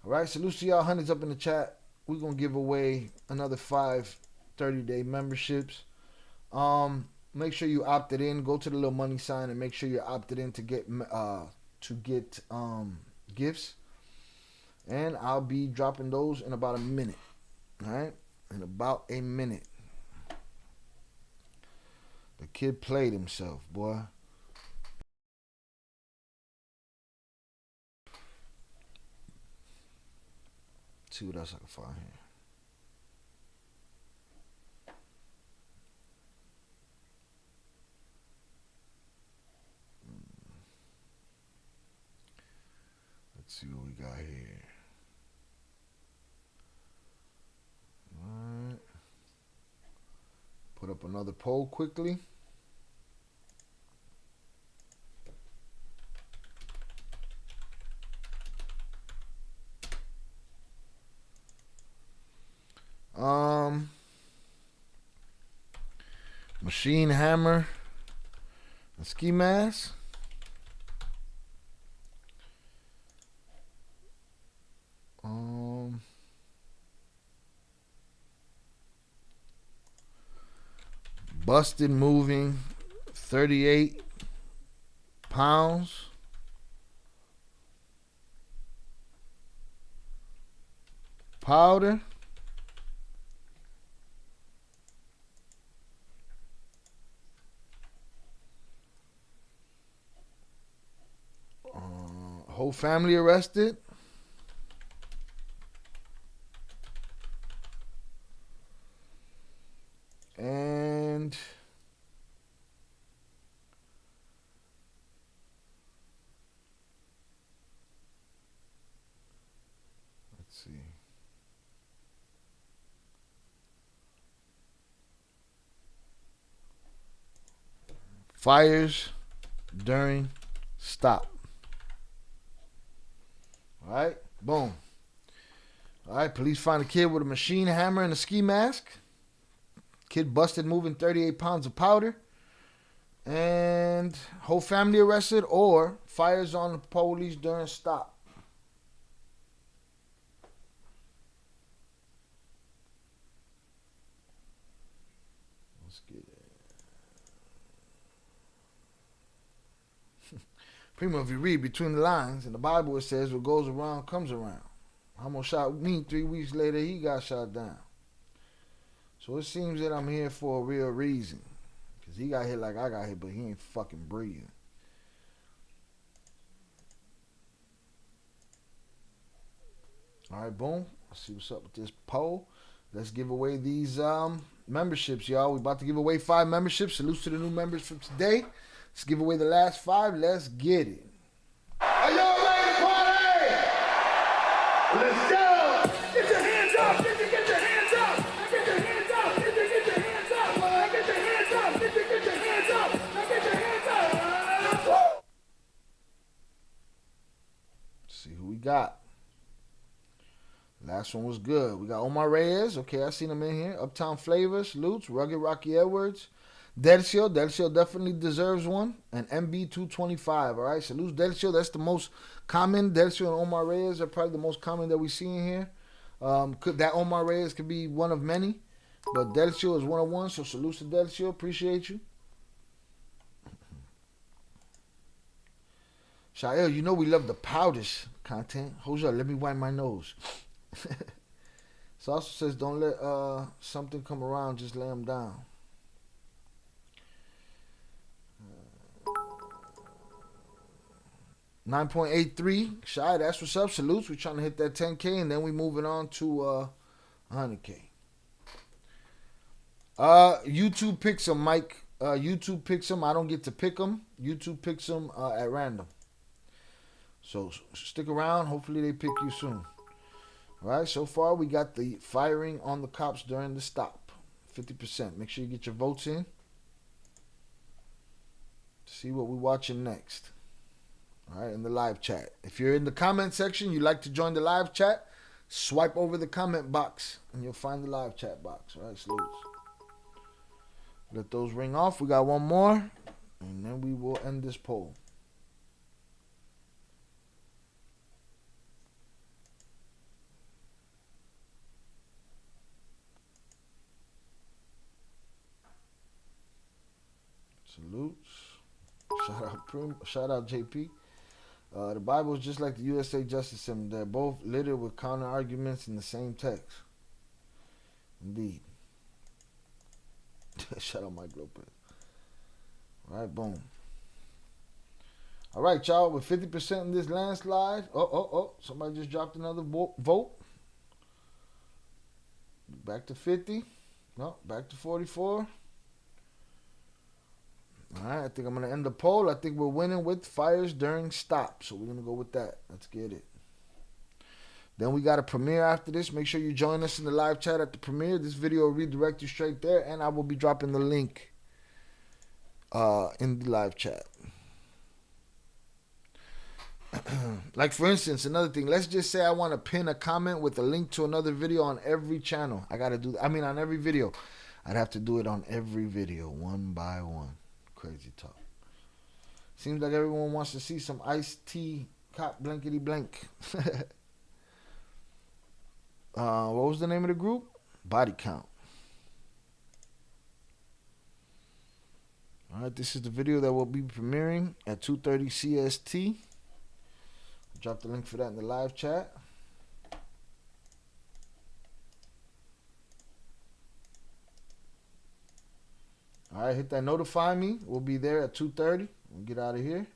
All right, salute to y'all. Hundreds up in the chat. We're gonna give away another 5 30-day memberships. Make sure you opted in. Go to the little money sign and make sure you're opted in to get gifts. And I'll be dropping those in about a minute. All right, in about a minute. The kid played himself, boy. Let's see what else I can find here. Let's see what we got here. All right. Put up another poll quickly. Machine hammer, a ski mask. Busted moving 38 pounds. Powder. Whole family arrested. And let's see. Fires during stop. All right, boom. All right, police find a kid with a machine hammer and a ski mask. Kid busted moving 38 pounds of powder. And whole family arrested, or fires on the police during stop. Let's get it. Primo, if you read between the lines, in the Bible it says what goes around comes around. Homo shot me, 3 weeks later he got shot down. So it seems that I'm here for a real reason. Because he got hit like I got hit, but he ain't fucking breathing. Alright, boom. Let's see what's up with this poll. Let's give away these memberships, y'all. We're about to give away 5 memberships. Salute to the new members from today. Let's give away the last 5. Let's get it. Are y'all ready to party? Let's go! Get your hands up! Get your hands up! Get your hands up! Get your hands up! Get your hands up! Get your hands up! Get your hands up! Let's see who we got. Last one was good. We got Omar Reyes. Okay, I seen him in here. Uptown Flavor, salutes. Rugged Rocky Edwards. Delcio definitely deserves one. And MB225, all right? Salutes Delcio, that's the most common. Delcio and Omar Reyes are probably the most common that we see in here. That Omar Reyes could be one of many. But Delcio is one of one, so salutes to Delcio. Appreciate you. Shael, you know we love the powders content. Hold up, let me wipe my nose. So also says don't let something come around, just lay them down. 9.83. Shy, that's what's up. Salutes. We're trying to hit that 10K, and then we moving on to 100K. YouTube picks them, Mike. YouTube picks them. I don't get to pick them. YouTube picks them at random. So stick around. Hopefully they pick you soon. All right, so far we got the firing on the cops during the stop. 50%. Make sure you get your votes in. See what we're watching next. All right, in the live chat. If you're in the comment section, you'd like to join the live chat, swipe over the comment box and you'll find the live chat box. All right, salutes. Let those ring off. We got one more, and then we will end this poll. Salutes. Shout out JP. The Bible is just like the USA Justice System. They're both littered with counter arguments in the same text. Indeed. Shout out Mike Lopez. All right, boom. All right, y'all. With 50% in this landslide. Oh. Somebody just dropped another vote. Back to 50. No, back to 44. All right, I think I'm going to end the poll. I think we're winning with fires during stop. So we're going to go with that. Let's get it. Then we got a premiere after this. Make sure you join us in the live chat at the premiere. This video will redirect you straight there. And I will be dropping the link in the live chat. Like, for instance, another thing. Let's just say I want to pin a comment with a link to another video on every channel. I got to do that. I mean, on every video. I'd have to do it on every video, one by one. Crazy talk. Seems like everyone wants to see some iced tea cop blankety blank. What was the name of the group? Bodycam. All right, this is the video that will be premiering at 2:30 CST. Drop the link for that in the live chat. All right, hit that notify me. We'll be there at 2:30. We'll get out of here.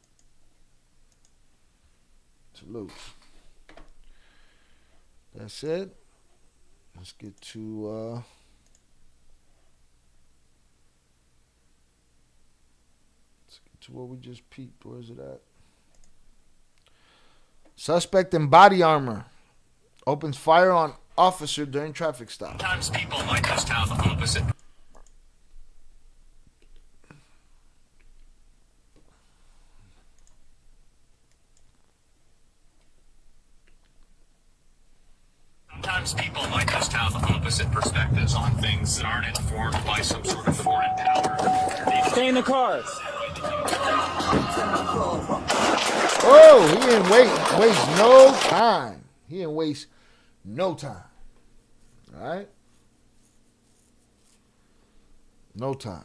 Salute. That's it. Let's get to what we just peeped. Where is it at? Suspect in body armor opens fire on officer during traffic stop. Sometimes people might just have the opposite. Sometimes people might just have opposite perspectives on things that aren't informed by some sort of foreign power. Stay in the cars. Oh, he didn't waste no time. He didn't waste no time. All right? No time.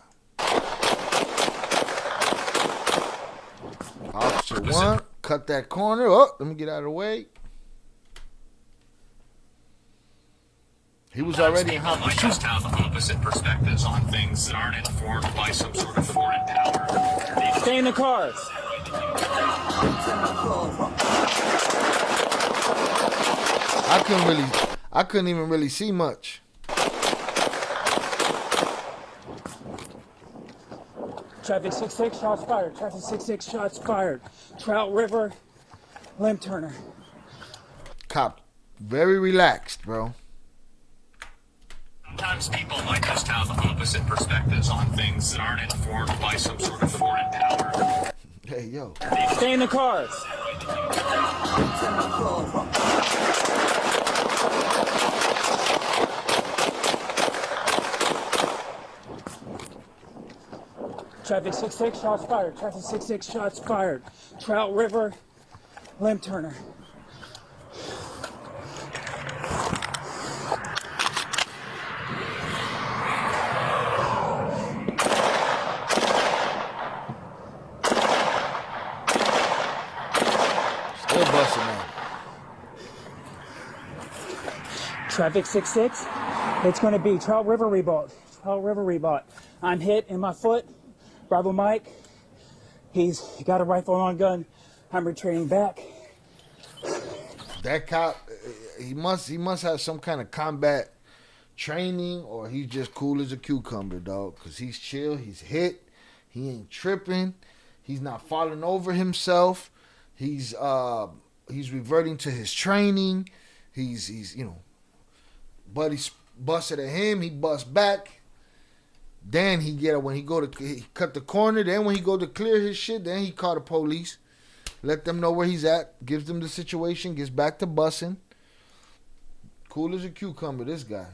Officer 1, cut that corner. Oh, let me get out of the way. He was already in hot pursuit. Just have opposite perspectives on things that aren't informed by some sort of foreign power. Stay in the cars. I couldn't even really see much. Traffic 66, shots fired. Traffic 66, shots fired. Trout River, Limb Turner. Cop, very relaxed, bro. Sometimes people might just have opposite perspectives on things that aren't informed by some sort of foreign power. Hey, yo. Stay in the cars. Traffic 66, shots fired. Traffic 66, shots fired. Trout River, Limb Turner. Still busting, man. Traffic 66, it's going to be Trout River Rebot. Trout River Rebot. I'm hit in my foot. Bravo Mike, he's got a rifle on gun. I'm retreating back. That cop, he must have some kind of combat training, or he's just cool as a cucumber, dog. Cause he's chill, he's hit, he ain't tripping, he's not falling over himself. He's reverting to his training. he's you know, Buddy busted at him, he bust back. Then he cut the corner. Then when he go to clear his shit, then he called the police, let them know where he's at, gives them the situation, gets back to bussing. Cool as a cucumber, this guy.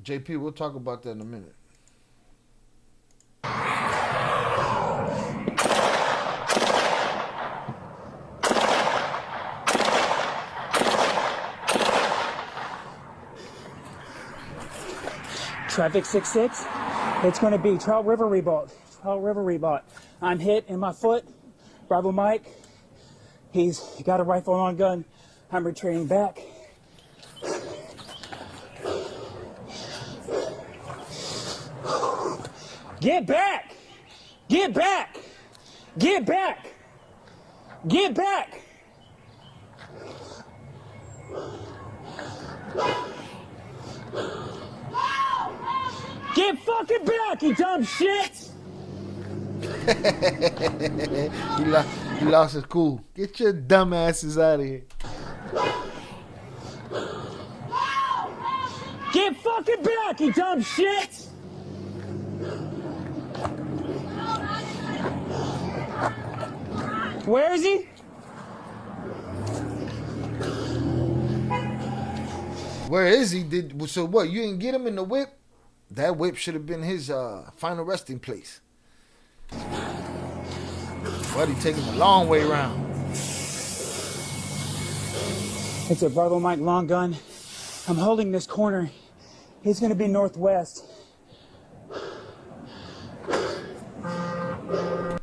JP, we'll talk about that in a minute. Traffic 66. It's going to be Trout River Rebought. Trout River Rebought. I'm hit in my foot. Bravo Mike. He's got a rifle on gun. I'm retreating back. Get back! Get back! Get back! Get back! Get fucking back, you dumb shit! He lost his cool. Get your dumb asses out of here. Get fucking back, you dumb shit! Where is he? Where is he? So what? You didn't get him in the whip? That whip should have been his final resting place. Buddy taking the long way around. It's a Bravo Mike long gun. I'm holding this corner. He's gonna be northwest.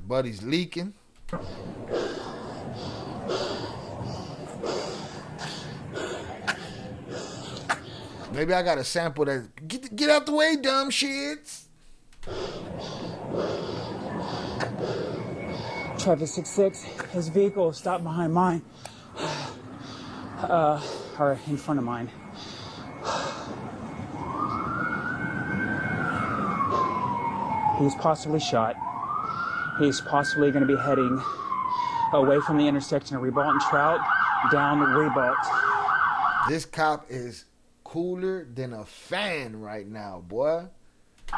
Buddy's leaking. Maybe I got a sample that get out the way, dumb shits. Traffic 66, his vehicle stopped behind mine. Or in front of mine. He's possibly shot. He's possibly going to be heading away from the intersection of Rebault and Trout, down Rebault. This cop is cooler than a fan right now, boy. Hey!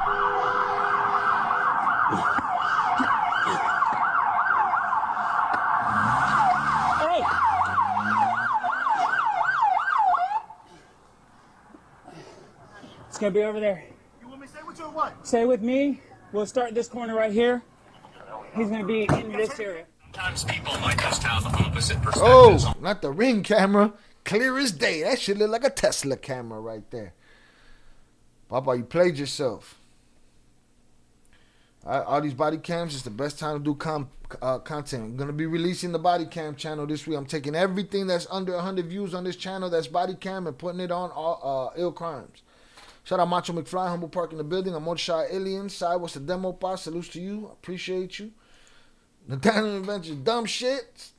It's gonna be over there. You want me to stay with you or what? Stay with me. We'll start this corner right here. He's gonna be in this area. Sometimes people might just have opposite perspectives. Oh, not the Ring camera. Clear as day. That shit look like a Tesla camera right there. Papa, you played yourself. All these body cams is the best time to do content. I'm going to be releasing the body cam channel this week. I'm taking everything that's under 100 views on this channel that's body cam and putting it on Ill Crimes. Shout out Macho McFly, Humble Park in the building. I'm Motorshot Alien. Side, what's the demo boss? Salutes to you. Appreciate you. Nathaniel Adventures, dumb shit.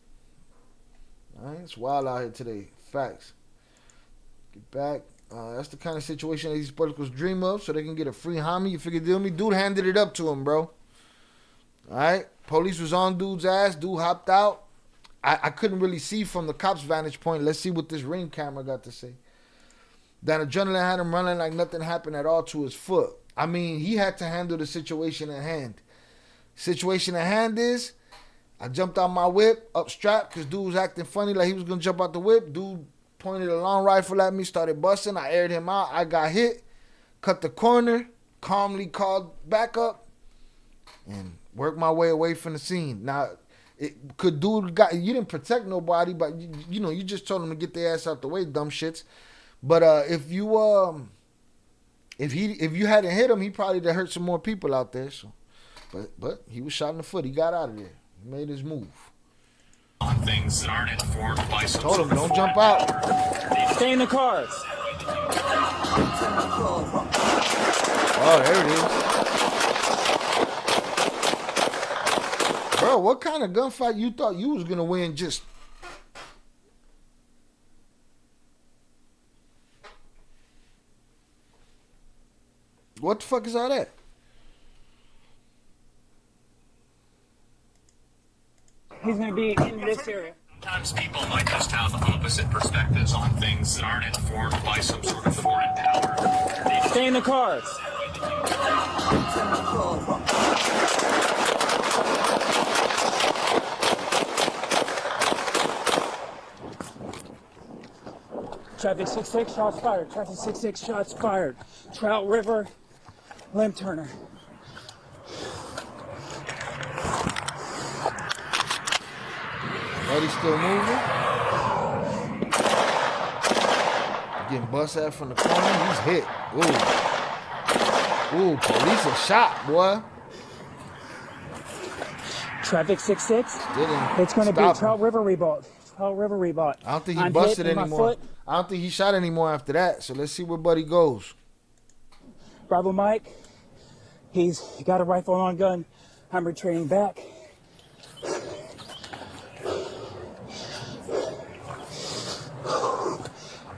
All right, it's wild out here today. Facts. Get back. That's the kind of situation that these politicals dream of, so they can get a free homie. You figure deal me? Dude handed it up to him, bro. All right. Police was on dude's ass. Dude hopped out. I couldn't really see from the cop's vantage point. Let's see what this Ring camera got to say. That adrenaline had him running like nothing happened at all to his foot. I mean, he had to handle the situation at hand. Situation at hand is, I jumped out my whip, up strapped, because dude was acting funny like he was going to jump out the whip. Dude pointed a long rifle at me, started busting. I aired him out. I got hit, cut the corner, calmly called backup, and worked my way away from the scene. Now, you didn't protect nobody, but you just told him to get their ass out the way, dumb shits. But if you hadn't hit him, he probably would hurt some more people out there. So, but he was shot in the foot. He got out of there. He made his move. On things that aren't informed by some Told him, sort of don't jump out. Stay in the cars. Oh, there it is. Bro, what kind of gunfight you thought you was gonna win? Just what the fuck is all that? He's going to be in this area. Sometimes people might just have opposite perspectives on things that aren't informed by some sort of foreign power. Stay in the cars. Traffic 66, shots fired. Traffic 66, shots fired. Trout River, limb turner. Buddy's still moving. Getting bust at from the corner. He's hit. Ooh, police are shot, boy. Traffic 66. It's going to be Trout River Rebought. Trout River Rebought. I don't think he busted anymore. I don't think he shot anymore after that. So let's see where Buddy goes. Bravo Mike. He's got a rifle on gun. I'm retreating back.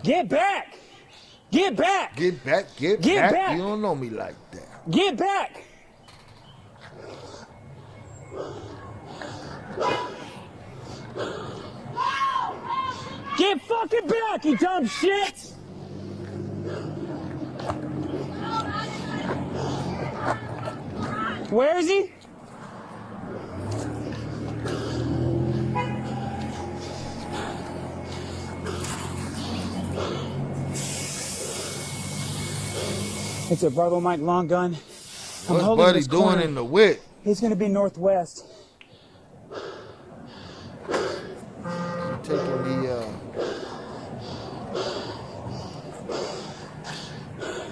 Get back! Get back! Get back! Get back! You don't know me like that. Get back! Get fucking back, you dumb shit! Where is he? It's a Bravo Mike long gun. What's Buddy doing in the wick? He's going to be northwest. Taking the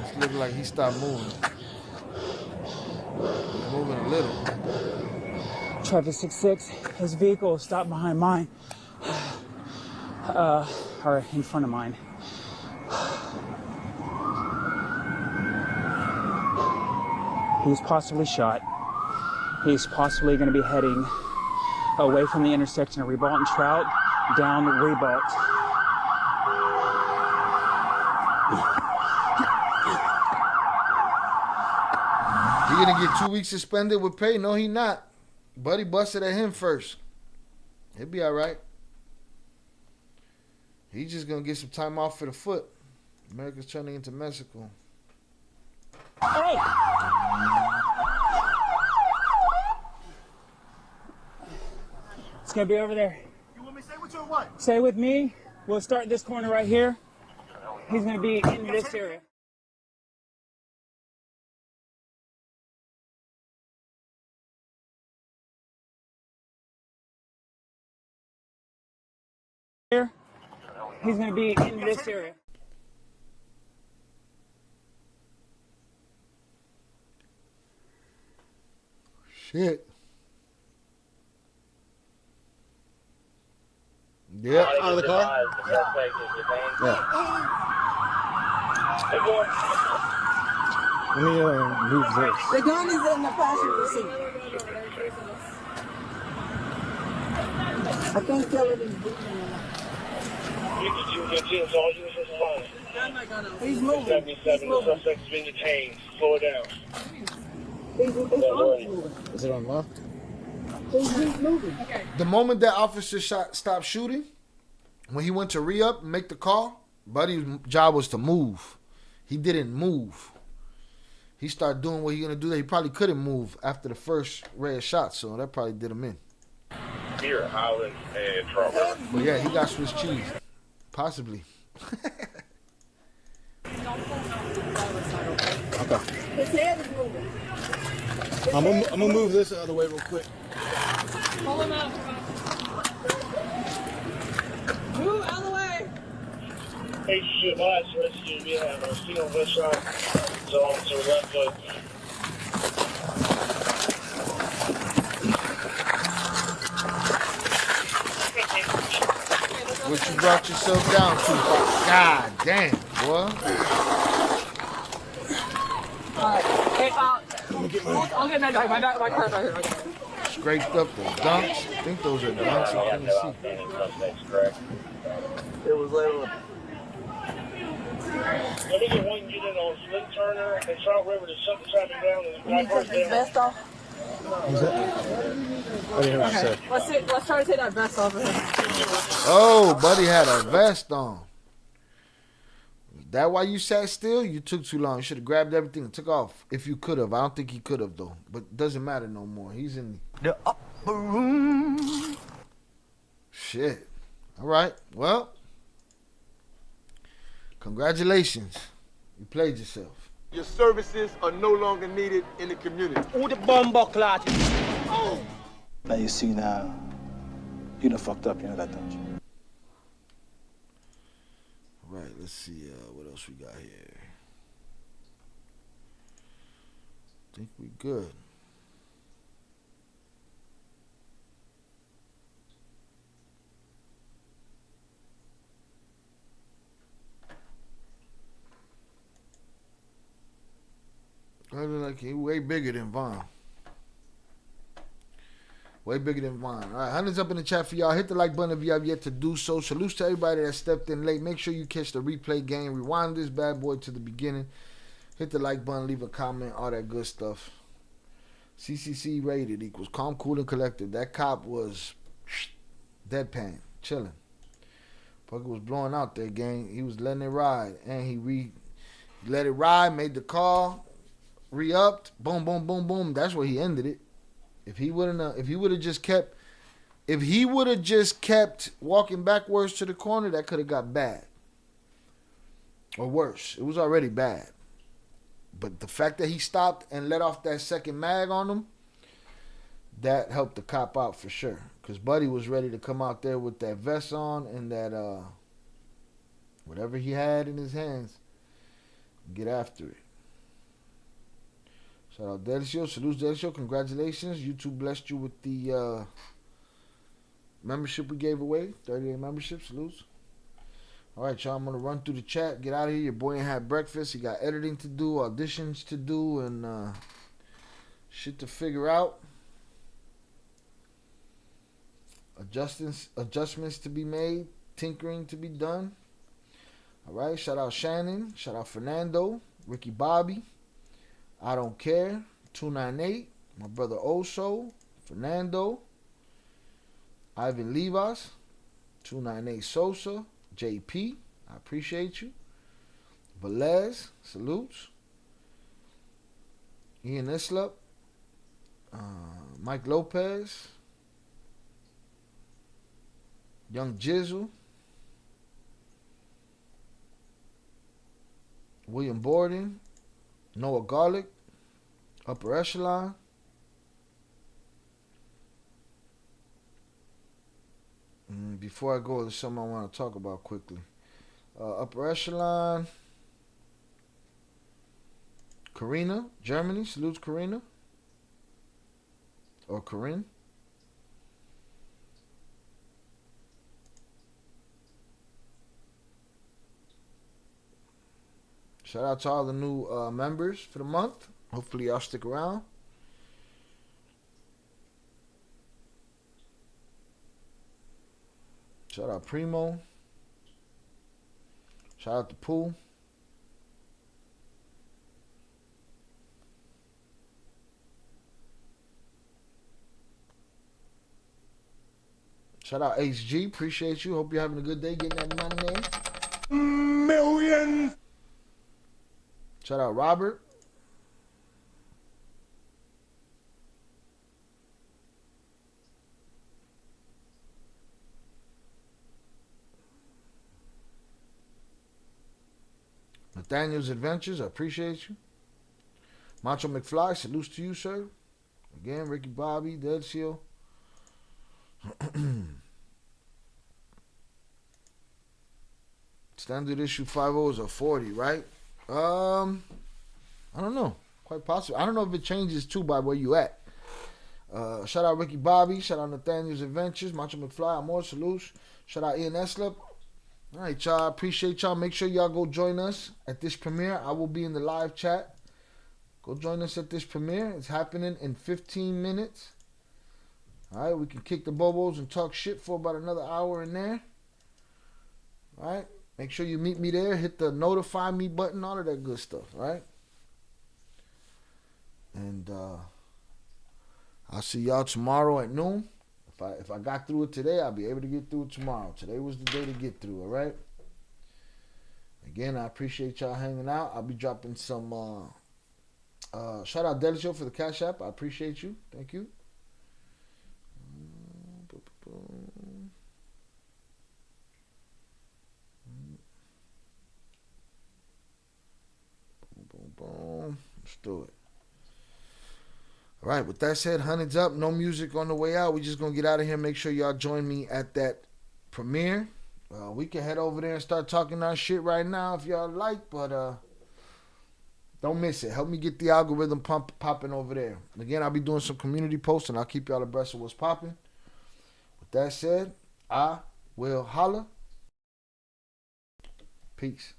it's looking like he stopped moving. He's moving a little. Traffic 66, his vehicle stopped behind mine. Or in front of mine. He's possibly shot. He's possibly going to be heading away from the intersection of Rebalt and Trout, down Rebalt. He gonna get 2 weeks suspended with pay? No, he not. Buddy busted at him first. He'll be all right. He's just gonna get some time off for the foot. America's turning into Mexico. Hey! It's gonna be over there. You want me to stay with you or what? Stay with me. We'll start this corner right here. He's gonna be in this area. Here. He's gonna be in this area. Shit. Yep. Out of the car? Yeah. Let me move this. The gun is in the passenger seat. I can't tell if he's breathing or not. He's moving. 77, the suspect's been detained. Slow it down. He's moving. Is it unlocked? He's moving. The moment that officer stopped shooting, when he went to re-up and make the call, Buddy's job was to move. He didn't move. He started doing what he gonna do that he probably couldn't move after the first red shot, so that probably did him in. Here, Highland and Trout River. But yeah, he got Swiss cheese. Possibly. Okay. His head is moving. I'm gonna move this out of the way real quick. Pull him out. Move out of the way. Hey, shit, my rescue. We have a single west side zone to the left foot. What you brought yourself down to? God damn, boy. Alright. Hey, I'll get that guy. My car's right here. Scraped up the dunks. I think those are dunks. I couldn't see. It was later. Let me get one unit on Slim Turner and Trout River to shut the traffic down. You need to take this vest off? Who's that? I didn't hear what you said. Let's try to take that vest off of him. Oh, buddy had a vest on. Is that why you sat still? You took too long. You should have grabbed everything and took off. If you could have. I don't think he could have, though. But it doesn't matter no more. He's in the upper room. Shit. All right. Well, congratulations. You played yourself. Your services are no longer needed in the community. Who the bomber clot? Oh! Now you see now, you done fucked up, you know that, don't you? All right, let's see what else we got here. I think we good. I look like he way bigger than Vaughn. Way bigger than Vaughn. All right, hundreds up in the chat for y'all. Hit the like button if you have yet to do so. Salutes to everybody that stepped in late. Make sure you catch the replay game. Rewind this bad boy to the beginning. Hit the like button, leave a comment, all that good stuff. CCC rated equals calm, cool, and collected. That cop was deadpan, chilling. Pucker was blowing out there, gang. He was letting it ride, and he let it ride, made the call. Re-upped, boom, boom, boom, boom. That's where he ended it. If he would have just kept walking backwards to the corner, that could have got bad. Or worse. It was already bad. But the fact that he stopped and let off that second mag on him, that helped the cop out for sure. Because Buddy was ready to come out there with that vest on and that whatever he had in his hands, get after it. Shout out Delcio. Salutes Delcio. Congratulations. YouTube blessed you with the membership we gave away. 38 membership. Salutes. All right, y'all. I'm going to run through the chat. Get out of here. Your boy ain't had breakfast. He got editing to do, auditions to do, and shit to figure out. Adjustments to be made. Tinkering to be done. All right. Shout out Shannon. Shout out Fernando. Ricky Bobby. I Don't Care, 298, my brother Oso, Fernando, Ivan Livas, 298 Sosa, JP, I appreciate you, Velez, salutes, Ian Islip, Mike Lopez, Young Jizzle, William Borden, Noah Garlic, Upper Echelon. Before I go, there's something I want to talk about quickly. Upper Echelon. Karina, Germany. Salutes Karina. Or Corinne. Shout out to all the new members for the month. Hopefully y'all stick around. Shout out Primo. Shout out to Pooh. Shout out HG. Appreciate you. Hope you're having a good day getting that money. Millions. Shout out Robert. Nathaniel's Adventures, I appreciate you. Macho McFly, salutes to you, sir. Again, Ricky Bobby, Dead Seal. Standard issue 50 is a 40, right? I don't know. Quite possible. I don't know if it changes too by where you at. Shout out Ricky Bobby. Shout out Nathaniel's Adventures. Macho McFly. Amor. Salutes. Shout out Ian Eslip. All right, y'all. Appreciate y'all. Make sure y'all go join us at this premiere. I will be in the live chat. Go join us at this premiere. It's happening in 15 minutes. All right, we can kick the bobos and talk shit for about another hour in there. All right. Make sure you meet me there. Hit the notify me button, all of that good stuff, right? And I'll see y'all tomorrow at noon. If I got through it today, I'll be able to get through it tomorrow. Today was the day to get through, all right? Again, I appreciate y'all hanging out. I'll be dropping some shout out Deli Show for the Cash App. I appreciate you. Thank you. Boom. Let's do it. All right, with that said, hundreds up. No music on the way out. We just going to get out of here. Make sure y'all join me at that premiere. We can head over there and start talking our shit right now if y'all like, but don't miss it. Help me get the algorithm popping over there. Again, I'll be doing some community posts, and I'll keep y'all abreast of what's popping. With that said, I will holla. Peace.